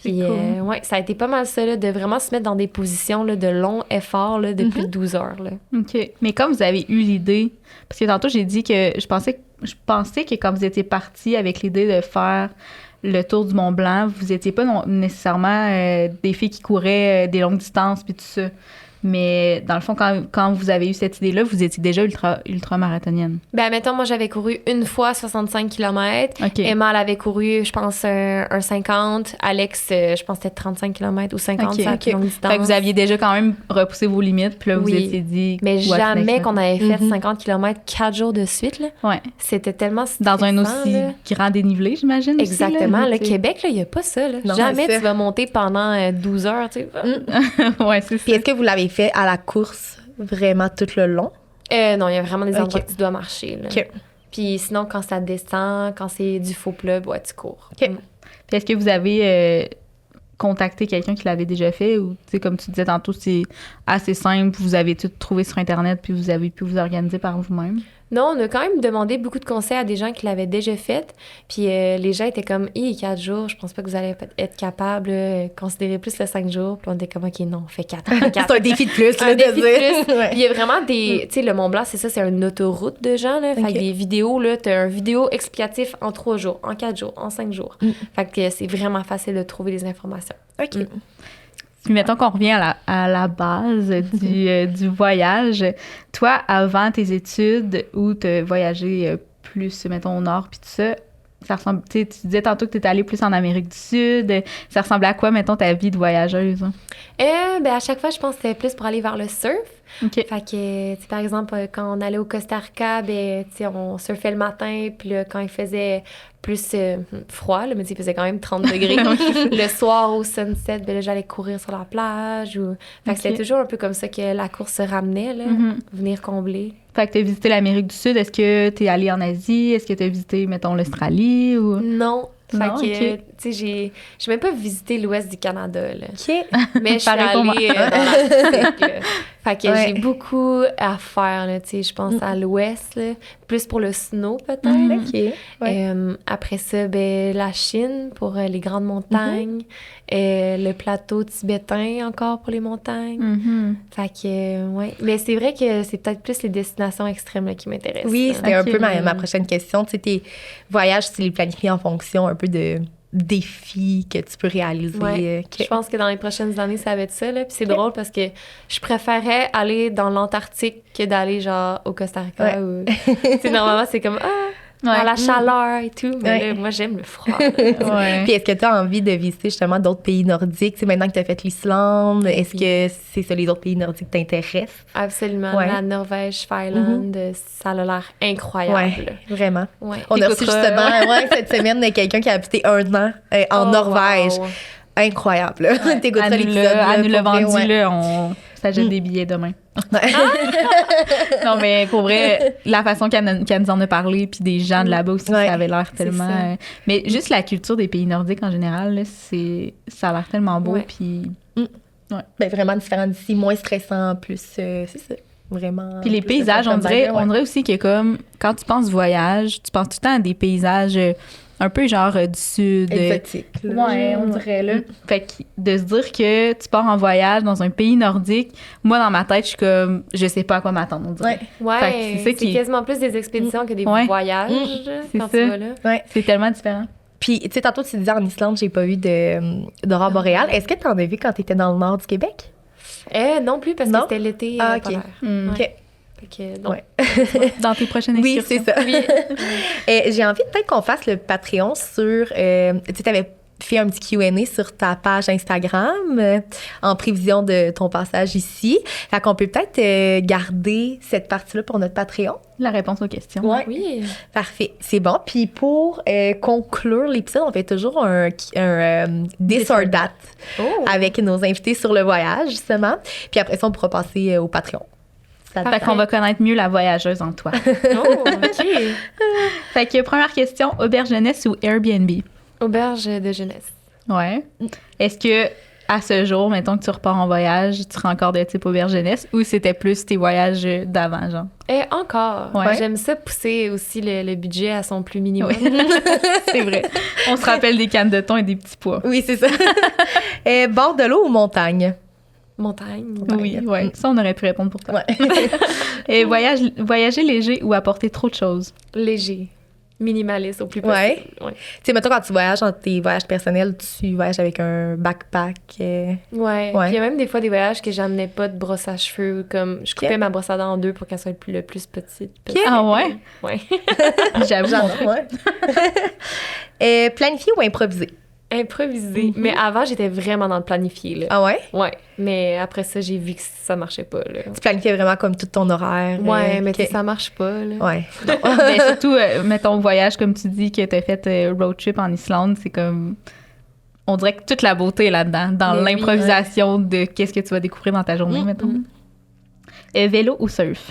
[SPEAKER 3] Puis, cool. Ouais, ça a été pas mal ça, là, de vraiment se mettre dans des positions là, de long effort là, de plus de 12 heures. Là.
[SPEAKER 2] OK. Mais comme vous avez eu l'idée, parce que tantôt, j'ai dit que je pensais que quand vous étiez partis avec l'idée de faire le tour du Mont Blanc, vous étiez pas nécessairement des filles qui couraient des longues distances puis tout ça. Mais dans le fond, quand vous avez eu cette idée-là, vous étiez déjà ultra-marathonienne.
[SPEAKER 3] Ben, mettons, moi, j'avais couru une fois 65 km. Okay. Emma, elle avait couru, je pense, un 50. Alex, je pense, c'était 35 km ou 50, ça longue distance.
[SPEAKER 2] Fait que vous aviez déjà quand même repoussé vos limites, puis là, vous étiez dit...
[SPEAKER 3] Mais jamais qu'on avait fait 50 km 4 jours de suite, là.
[SPEAKER 2] Ouais.
[SPEAKER 3] C'était tellement stressant,
[SPEAKER 2] dans un aussi grand dénivelé, j'imagine.
[SPEAKER 3] Exactement.
[SPEAKER 2] Aussi,
[SPEAKER 3] le Québec, il n'y a pas ça, là. Non, jamais tu vas monter pendant 12 heures, tu sais.
[SPEAKER 2] Ouais, c'est ça.
[SPEAKER 1] Puis est-ce que vous l'avez fait à la course vraiment tout le long?
[SPEAKER 3] Non, il y a vraiment des endroits que tu dois marcher. Là. Puis sinon, quand ça descend, quand c'est du faux plat, tu cours.
[SPEAKER 2] Puis est-ce que vous avez contacté quelqu'un qui l'avait déjà fait ou, tu sais, comme tu disais tantôt, c'est assez simple, vous avez tout trouvé sur Internet puis vous avez pu vous organiser par vous-même?
[SPEAKER 3] Non, on a quand même demandé beaucoup de conseils à des gens qui l'avaient déjà fait. Puis les gens étaient comme, 4 jours, je pense pas que vous allez être capable, considérez plus le 5 jours. Puis on était comme, OK, non, on fait 4.
[SPEAKER 1] C'est un défi de plus, là,
[SPEAKER 3] un défi de plus. Il y a vraiment des, tu sais, le Mont Blanc, c'est ça, c'est une autoroute de gens, là. Fait que des vidéos, là, t'as un vidéo explicatif en 3 jours, en 4 jours, en 5 jours. Fait que c'est vraiment facile de trouver des informations.
[SPEAKER 1] OK.
[SPEAKER 2] Puis mettons qu'on revient à la base du voyage. Toi, avant tes études où tu as voyagé plus, mettons, au nord puis tout ça, ça ressemble, tu disais tantôt que tu étais allée plus en Amérique du Sud. Ça ressemblait à quoi, mettons, ta vie de voyageuse?
[SPEAKER 3] À chaque fois, je pense que c'était plus pour aller vers le surf.
[SPEAKER 2] Okay.
[SPEAKER 3] Fait que, par exemple, quand on allait au Costa Rica, on surfait le matin, puis là, quand il faisait plus froid, là, mais il faisait quand même 30 degrés. Le soir, au sunset, là, j'allais courir sur la plage. Fait que c'était toujours un peu comme ça que la course se ramenait, là, venir combler.
[SPEAKER 2] Fait que tu as visité l'Amérique du Sud. Est-ce que tu es allée en Asie? Est-ce que tu as visité, mettons, l'Australie? Ou...
[SPEAKER 3] Non. Fait que, tu sais, j'ai même pas visité l'ouest du Canada, là.
[SPEAKER 1] OK.
[SPEAKER 3] Mais je suis allée dans l'Arctique, là. Fait que j'ai beaucoup à faire, là, tu sais, je pense à l'ouest, là, plus pour le snow, peut-être.
[SPEAKER 1] OK.
[SPEAKER 3] Après ça, la Chine pour les grandes montagnes. Le plateau tibétain encore pour les montagnes. Fait que, Mais c'est vrai que c'est peut-être plus les destinations extrêmes là, qui m'intéressent.
[SPEAKER 1] Oui, c'était un peu ma prochaine question. Tu sais, tes voyages, tu les planifies en fonction un peu de défis que tu peux réaliser.
[SPEAKER 3] Je pense que dans les prochaines années, ça va être ça. Là. Puis c'est drôle parce que je préférais aller dans l'Antarctique que d'aller genre au Costa Rica. Normalement, c'est comme dans la chaleur et tout. Mais là, moi, j'aime le froid.
[SPEAKER 1] Puis est-ce que tu as envie de visiter justement d'autres pays nordiques? C'est maintenant que tu as fait l'Islande, est-ce que c'est ça, les autres pays nordiques qui t'intéressent?
[SPEAKER 3] Absolument. La Norvège, Finlande, ça a l'air incroyable.
[SPEAKER 1] Oui, vraiment. On a reçu justement cette semaine quelqu'un qui a habité 1 an en Norvège. Wow. Incroyable. T'écouteras l'épisode.
[SPEAKER 2] Elle nous l'a vendu, là. On s'achète des billets demain. Non, mais pour vrai, la façon qu'elle nous en a parlé, puis des gens de là-bas aussi, ça avait l'air tellement... mais juste la culture des pays nordiques en général, là, ça a l'air tellement beau, puis...
[SPEAKER 1] vraiment différent d'ici, moins stressant, plus... c'est ça. Vraiment.
[SPEAKER 2] Puis les paysages, on dirait aussi que comme, quand tu penses voyage, tu penses tout le temps à des paysages... un peu genre du sud.
[SPEAKER 1] Exotique.
[SPEAKER 2] Ouais, on dirait, là. Fait que de se dire que tu pars en voyage dans un pays nordique, moi, dans ma tête, je suis comme, je sais pas à quoi m'attendre, on dirait.
[SPEAKER 3] C'est quasiment plus des expéditions que des voyages quand tu vas là.
[SPEAKER 2] C'est tellement différent.
[SPEAKER 1] Puis, tu sais, tantôt, tu disais en Islande, j'ai pas eu d'aurore boréale. Est-ce que tu en as vu quand tu étais dans le nord du Québec?
[SPEAKER 3] Non plus, parce que c'était l'été polaire.
[SPEAKER 1] OK.
[SPEAKER 3] Fait que, non.
[SPEAKER 1] Ouais.
[SPEAKER 2] Dans tes prochaines excursions.
[SPEAKER 1] Oui, c'est ça.
[SPEAKER 3] Oui.
[SPEAKER 1] J'ai envie peut-être qu'on fasse le Patreon sur... tu sais, t'avais fait un petit Q&A sur ta page Instagram en prévision de ton passage ici. Fait qu'on peut peut-être garder cette partie-là pour notre Patreon.
[SPEAKER 2] La réponse aux questions.
[SPEAKER 1] Ouais.
[SPEAKER 3] Oui.
[SPEAKER 1] Parfait, c'est bon. Puis pour conclure l'épisode, on fait toujours un This or That avec nos invités sur le voyage, justement. Puis après ça, on pourra passer au Patreon.
[SPEAKER 2] Fait qu'on va connaître mieux la voyageuse en toi.
[SPEAKER 3] Oh, OK.
[SPEAKER 2] Fait que première question, auberge jeunesse ou Airbnb?
[SPEAKER 3] Auberge de jeunesse.
[SPEAKER 2] Ouais. Est-ce que à ce jour, mettons que tu repars en voyage, tu seras encore de type auberge jeunesse ou c'était plus tes voyages d'avant, genre?
[SPEAKER 3] Encore.
[SPEAKER 2] Ouais.
[SPEAKER 3] J'aime ça pousser aussi le budget à son plus minimum.
[SPEAKER 2] C'est vrai. On se rappelle des cannes de thon et des petits pois.
[SPEAKER 1] Oui, c'est ça. Bord de l'eau ou montagne?
[SPEAKER 3] Montagne.
[SPEAKER 2] Oui, ouais. Ça, on aurait pu répondre pour toi.
[SPEAKER 1] Ouais.
[SPEAKER 2] Et voyager léger ou apporter trop de choses?
[SPEAKER 3] Léger. Minimaliste au plus possible.
[SPEAKER 1] Ouais.
[SPEAKER 3] Ouais.
[SPEAKER 1] Tu sais, mettons, quand tu voyages dans tes voyages personnels, tu voyages avec un backpack.
[SPEAKER 3] Ouais.
[SPEAKER 1] Ouais.
[SPEAKER 3] Puis il y a même des fois des voyages que j'amenais pas de brosse à cheveux. Comme je coupais ma brosse à dents en deux pour qu'elle soit le plus petite.
[SPEAKER 2] Ah ouais?
[SPEAKER 3] Ouais.
[SPEAKER 2] J'avoue.
[SPEAKER 1] Ouais. Planifier ou improviser?
[SPEAKER 3] Improvisé. Mais avant, j'étais vraiment dans le planifié, là.
[SPEAKER 1] Ah ouais?
[SPEAKER 3] Ouais. Mais après ça, j'ai vu que ça marchait pas, là.
[SPEAKER 1] Tu planifiais vraiment comme tout ton horaire.
[SPEAKER 3] Ouais, mais
[SPEAKER 1] ok.
[SPEAKER 3] ça marche pas, là.
[SPEAKER 1] Ouais.
[SPEAKER 2] Mais surtout, mettons, voyage, comme tu dis, que t'as fait road trip en Islande, c'est comme... On dirait que toute la beauté est là-dedans, dans
[SPEAKER 3] Mais oui,
[SPEAKER 2] l'improvisation de qu'est-ce que tu vas découvrir dans ta journée, mettons. Vélo ou surf?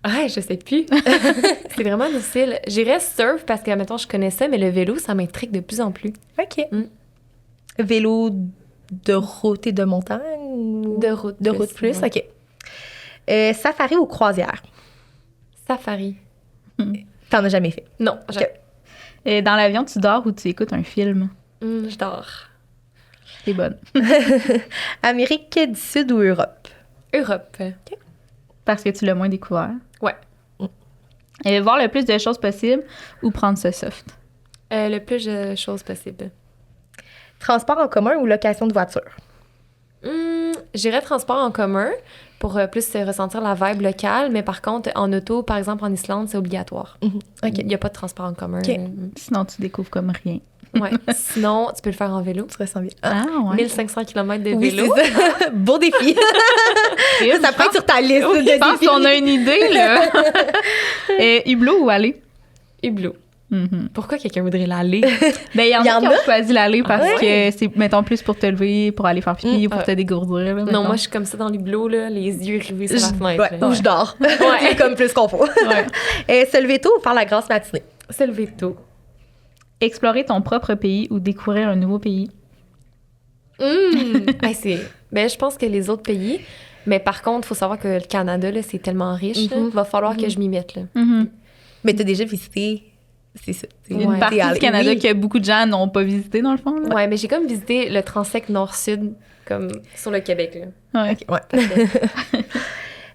[SPEAKER 3] Ah, je sais plus. C'est vraiment difficile. J'irais surf parce que, mettons, je connais ça, mais le vélo, ça m'intrigue de plus en plus.
[SPEAKER 1] OK. Vélo de route et de montagne?
[SPEAKER 3] De route.
[SPEAKER 1] De route plus, OK. Safari ou croisière?
[SPEAKER 3] Safari.
[SPEAKER 1] T'en as jamais fait?
[SPEAKER 3] Non,
[SPEAKER 2] Et dans l'avion, tu dors ou tu écoutes un film?
[SPEAKER 3] je dors.
[SPEAKER 2] C'est bonne.
[SPEAKER 1] Amérique du Sud ou Europe?
[SPEAKER 3] Europe.
[SPEAKER 2] Parce que tu l'as moins découvert.
[SPEAKER 3] Ouais.
[SPEAKER 2] Et voir le plus de choses possibles ou prendre ce soft?
[SPEAKER 3] Le plus de choses possible.
[SPEAKER 1] Transport en commun ou location de voiture?
[SPEAKER 3] J'irais transport en commun pour plus ressentir la vibe locale, mais par contre, en auto, par exemple, en Islande, c'est obligatoire.
[SPEAKER 1] OK.
[SPEAKER 3] Il n'y a pas de transport en commun.
[SPEAKER 1] OK.
[SPEAKER 2] Sinon, tu découvres comme rien.
[SPEAKER 3] Ouais. Sinon, tu peux le faire en vélo.
[SPEAKER 1] Tu ressens bien.
[SPEAKER 2] Ah, ouais.
[SPEAKER 3] 1500 km de
[SPEAKER 1] Oui,
[SPEAKER 3] vélo.
[SPEAKER 1] c'est ça. Beau défi. Ça peut être sur ta liste de
[SPEAKER 2] Je pense
[SPEAKER 1] défis.
[SPEAKER 2] qu'on a une idée, là. Et Hublot ou aller?
[SPEAKER 3] Hublot.
[SPEAKER 2] Mhm.
[SPEAKER 3] Pourquoi quelqu'un voudrait l'aller?
[SPEAKER 2] Ben, il y en a qui
[SPEAKER 1] a?
[SPEAKER 2] ont choisi l'aller parce
[SPEAKER 3] ouais?
[SPEAKER 2] que c'est, mettons, plus pour te lever, pour aller faire pipi, pour
[SPEAKER 3] ah.
[SPEAKER 2] te dégourdir. Là,
[SPEAKER 3] Non, moi, je suis comme ça dans l'hublot, là, les yeux rivés sur la fenêtre.
[SPEAKER 1] Ouais,
[SPEAKER 3] là.
[SPEAKER 1] ou je dors.
[SPEAKER 3] Ouais.
[SPEAKER 1] Comme plus qu'on faut.
[SPEAKER 2] Ouais.
[SPEAKER 1] Se lever tôt ou faire la grasse matinée?
[SPEAKER 3] Se lever tôt.
[SPEAKER 2] Explorer ton propre pays ou découvrir un nouveau pays.
[SPEAKER 3] Ben, je pense que les autres pays... Mais par contre, il faut savoir que le Canada, là, c'est tellement riche. Il va falloir que je m'y mette. Là.
[SPEAKER 1] Mais t'as déjà visité... C'est ça.
[SPEAKER 2] Il y a une partie du Canada
[SPEAKER 1] oui.
[SPEAKER 2] que beaucoup de gens n'ont pas visité, dans le fond. Là.
[SPEAKER 3] Ouais, mais j'ai comme visité le Transect Nord-Sud, comme sur le Québec. Là.
[SPEAKER 2] Ouais.
[SPEAKER 1] Okay,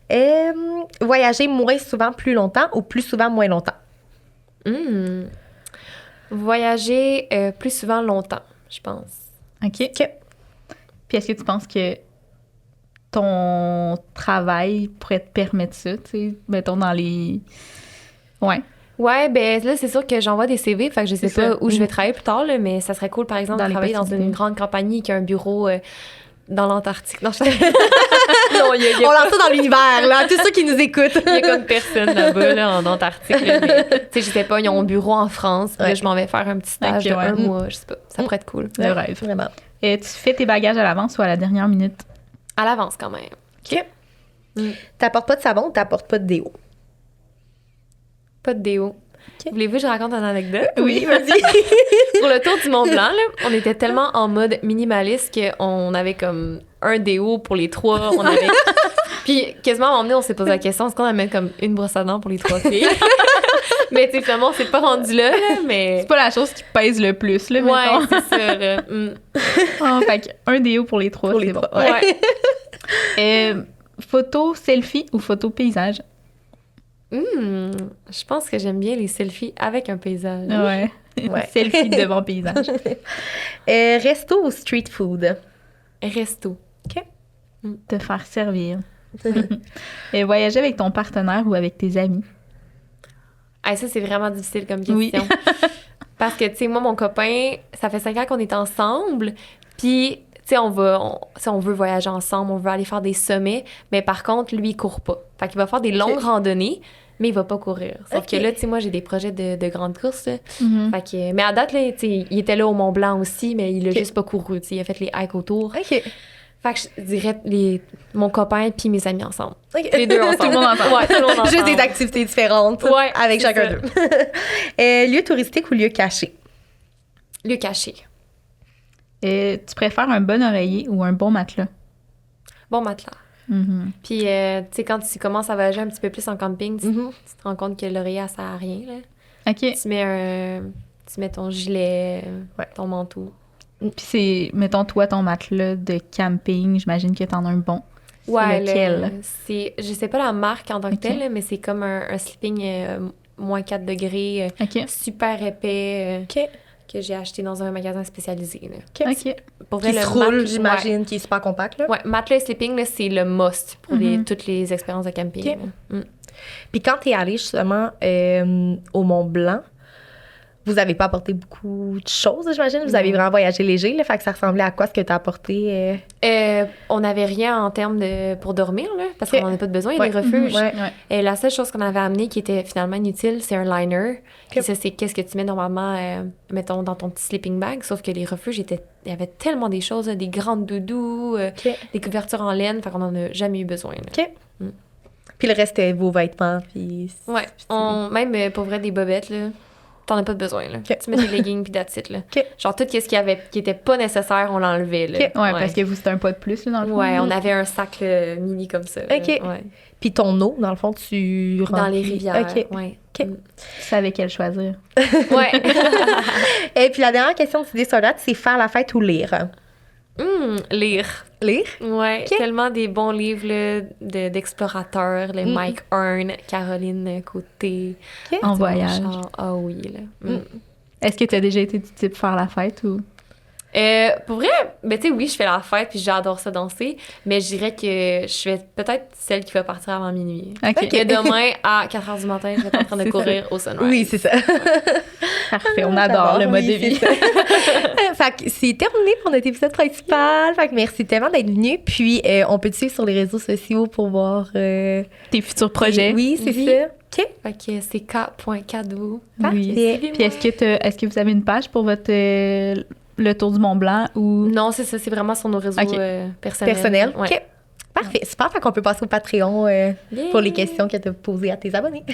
[SPEAKER 1] ouais. Voyager moins souvent, plus longtemps ou plus souvent, moins longtemps?
[SPEAKER 3] Voyager plus souvent longtemps, je pense.
[SPEAKER 2] OK. Puis est-ce que tu penses que ton travail pourrait te permettre ça, tu sais, mettons dans les... Ouais.
[SPEAKER 3] Ouais, ben là, c'est sûr que j'envoie des CV, fait que je sais
[SPEAKER 2] C'est
[SPEAKER 3] pas
[SPEAKER 2] ça.
[SPEAKER 3] où je vais travailler plus tard, là, mais ça serait cool, par exemple,
[SPEAKER 2] Dans
[SPEAKER 3] de
[SPEAKER 2] les
[SPEAKER 3] travailler dans
[SPEAKER 2] possibilités.
[SPEAKER 3] une grande compagnie qui a un bureau dans l'Antarctique. Non, non, il y a
[SPEAKER 1] On lance ça dans l'univers, là. Tous ceux qui nous écoutent.
[SPEAKER 3] il y a comme personne là-bas, là, en Antarctique. Là, mais, tu sais, je sais pas, ils ont un bureau en France, puis là, je m'en vais faire un petit stage
[SPEAKER 2] Ok,
[SPEAKER 3] de
[SPEAKER 2] ouais.
[SPEAKER 3] un mois, je sais pas. Ça pourrait être cool.
[SPEAKER 2] Le rêve.
[SPEAKER 1] Vraiment.
[SPEAKER 2] Et tu fais tes bagages à l'avance ou à la dernière minute?
[SPEAKER 3] À l'avance, quand même.
[SPEAKER 1] OK. T'apportes pas de savon ou t'apportes pas de déo?
[SPEAKER 3] Pas de déo. Voulez-vous que je raconte une anecdote?
[SPEAKER 1] Oui, vas-y.
[SPEAKER 3] Pour le tour du Mont Blanc, là, on était tellement en mode minimaliste qu'on avait comme un déo pour les trois. On avait... Puis quasiment à un moment donné, on s'est posé la question, est-ce qu'on amène comme une brosse à dents pour les trois filles? Mais tu sais, finalement, on s'est pas rendu là, mais...
[SPEAKER 2] C'est pas la chose qui pèse le plus, là,
[SPEAKER 3] Ouais,
[SPEAKER 2] mettons.
[SPEAKER 3] c'est ça. Là.
[SPEAKER 2] Ah, fait qu'un déo pour les trois,
[SPEAKER 1] Pour
[SPEAKER 2] c'est
[SPEAKER 1] les
[SPEAKER 2] bon.
[SPEAKER 1] trois, ouais.
[SPEAKER 2] Photo selfie ou photo paysage?
[SPEAKER 3] Je pense que j'aime bien les selfies avec un paysage.
[SPEAKER 2] Ouais.
[SPEAKER 1] Ouais.
[SPEAKER 2] Selfie de mon paysage.
[SPEAKER 1] Resto ou street food?
[SPEAKER 3] Resto.
[SPEAKER 2] Te faire servir. Et voyager avec ton partenaire ou avec tes amis?
[SPEAKER 3] Ah, ça, c'est vraiment difficile comme question.
[SPEAKER 2] Oui.
[SPEAKER 3] Parce que, tu sais, moi, mon copain, ça fait 5 ans qu'on est ensemble. Puis, tu sais, on veut voyager ensemble, on veut aller faire des sommets. Mais par contre, lui, il court pas. Fait qu'il va faire des longues randonnées, mais il va pas courir. Sauf que là, tu sais, moi, j'ai des projets de grandes courses. Là. Fait que, mais à date, là, tu sais, il était là au Mont-Blanc aussi, mais il a juste pas couru. Tu sais, il a fait les hikes autour.
[SPEAKER 1] OK.
[SPEAKER 3] Fait que je dirais mon copain puis mes amis ensemble.
[SPEAKER 1] OK.
[SPEAKER 3] Les deux ensemble.
[SPEAKER 2] Tout le monde ensemble.
[SPEAKER 3] Ouais, tout le monde ensemble.
[SPEAKER 1] Juste des activités différentes avec
[SPEAKER 3] c'est
[SPEAKER 1] chacun
[SPEAKER 3] ça.
[SPEAKER 1] d'eux. Lieu touristique ou lieu caché?
[SPEAKER 3] Lieu caché.
[SPEAKER 2] Et tu préfères un bon oreiller ou un bon matelas?
[SPEAKER 3] Bon matelas. Puis, tu sais, quand tu commences à voyager un petit peu plus en camping, tu te rends compte que l'oreiller, ça sert à rien. Là.
[SPEAKER 2] OK.
[SPEAKER 3] Tu mets ton gilet, ton manteau.
[SPEAKER 2] Puis c'est, mettons, toi, ton matelas de camping, j'imagine que t'en as un bon.
[SPEAKER 3] Ouais,
[SPEAKER 2] lequel?
[SPEAKER 3] Je sais pas la marque en tant que
[SPEAKER 2] OK.
[SPEAKER 3] telle, mais c'est comme un sleeping moins 4 degrés,
[SPEAKER 2] OK.
[SPEAKER 3] super épais,
[SPEAKER 1] OK.
[SPEAKER 3] que j'ai acheté dans un magasin spécialisé. Là.
[SPEAKER 2] OK.
[SPEAKER 3] Pour vrai,
[SPEAKER 1] Qui
[SPEAKER 3] le
[SPEAKER 1] se roule,
[SPEAKER 3] matelas-
[SPEAKER 1] j'imagine, qui est super compact. Là.
[SPEAKER 3] Ouais, matelas et sleeping, là, c'est le must pour toutes les expériences de camping.
[SPEAKER 1] OK.
[SPEAKER 3] là.
[SPEAKER 1] Puis quand t'es allé justement au Mont-Blanc, vous avez pas apporté beaucoup de choses, j'imagine. Vous avez vraiment voyagé léger, là, fait que ça ressemblait à quoi ce que t'as apporté?
[SPEAKER 3] On n'avait rien en termes pour dormir, là, parce
[SPEAKER 1] OK.
[SPEAKER 3] qu'on n'en a pas de besoin. Il y a
[SPEAKER 1] Ouais.
[SPEAKER 3] des refuges.
[SPEAKER 1] Ouais.
[SPEAKER 2] Ouais.
[SPEAKER 3] Et la seule chose qu'on avait amenée qui était finalement inutile, c'est un liner. Puis
[SPEAKER 1] OK.
[SPEAKER 3] ça, c'est qu'est-ce que tu mets normalement, mettons, dans ton petit sleeping bag. Sauf que les refuges, il y avait tellement des choses, là, des grandes doudous,
[SPEAKER 1] OK.
[SPEAKER 3] des couvertures en laine, fait qu'on n'en a jamais eu besoin. Là.
[SPEAKER 1] OK. Puis le reste, c'était vos vêtements, puis...
[SPEAKER 3] Ouais, même pour vrai, des bobettes, là, t'en as pas de besoin. Là.
[SPEAKER 1] OK.
[SPEAKER 3] Tu mets tes leggings puis that's it, là.
[SPEAKER 1] OK.
[SPEAKER 3] Genre, tout ce qui était pas nécessaire, on l'enlevait. Là.
[SPEAKER 1] OK.
[SPEAKER 2] Ouais, parce que vous, c'était un pas de plus, là, dans le fond.
[SPEAKER 3] Ouais, on avait un sac mini comme ça. là.
[SPEAKER 1] OK.
[SPEAKER 3] Ouais.
[SPEAKER 1] Puis ton eau, dans le fond, tu
[SPEAKER 3] Dans
[SPEAKER 1] remplis.
[SPEAKER 3] les rivières.
[SPEAKER 1] OK.
[SPEAKER 3] Ouais.
[SPEAKER 1] OK.
[SPEAKER 3] Mm.
[SPEAKER 2] Tu savais quel choisir.
[SPEAKER 3] Ouais.
[SPEAKER 1] Et puis la dernière question de Idée sur date, c'est faire la fête ou lire?
[SPEAKER 3] Lire.
[SPEAKER 1] Lire?
[SPEAKER 3] Ouais,
[SPEAKER 1] OK.
[SPEAKER 3] tellement des bons livres là, d'explorateurs, les Mike Hearn, Caroline Côté.
[SPEAKER 1] OK.
[SPEAKER 2] En voyage.
[SPEAKER 3] Genre, ah oui, là.
[SPEAKER 2] Est-ce que tu as déjà été du type faire la fête ou...
[SPEAKER 3] Pour vrai, ben tu sais, oui, je fais la fête puis j'adore ça danser, mais je dirais que je vais peut-être celle qui va partir avant minuit.
[SPEAKER 2] OK.
[SPEAKER 3] Et demain, à 4 h du matin, je vais être en train de
[SPEAKER 2] C'est
[SPEAKER 3] courir au sunrise.
[SPEAKER 1] Oui, c'est ça.
[SPEAKER 2] Parfait, on adore le mode de vie.
[SPEAKER 1] c'est ça. Fait que c'est terminé pour notre épisode principal. Fait que merci tellement d'être venu. Puis, on peut te suivre sur les réseaux sociaux pour voir...
[SPEAKER 2] Tes futurs projets.
[SPEAKER 1] Oui, c'est
[SPEAKER 3] Oui.
[SPEAKER 1] ça. OK.
[SPEAKER 3] Fait que c'est k.cadeau.
[SPEAKER 2] Oui.
[SPEAKER 1] Parfait.
[SPEAKER 2] Puis est-ce que vous avez une page pour votre le Tour du Mont-Blanc ou...
[SPEAKER 3] Non, c'est ça, c'est vraiment sur nos réseaux
[SPEAKER 2] OK.
[SPEAKER 3] personnels.
[SPEAKER 1] Personnel.
[SPEAKER 3] Ouais.
[SPEAKER 1] OK. Parfait. Super. Fait qu'on peut passer au Patreon
[SPEAKER 3] Bien.
[SPEAKER 1] pour les questions que tu as posées à tes abonnés.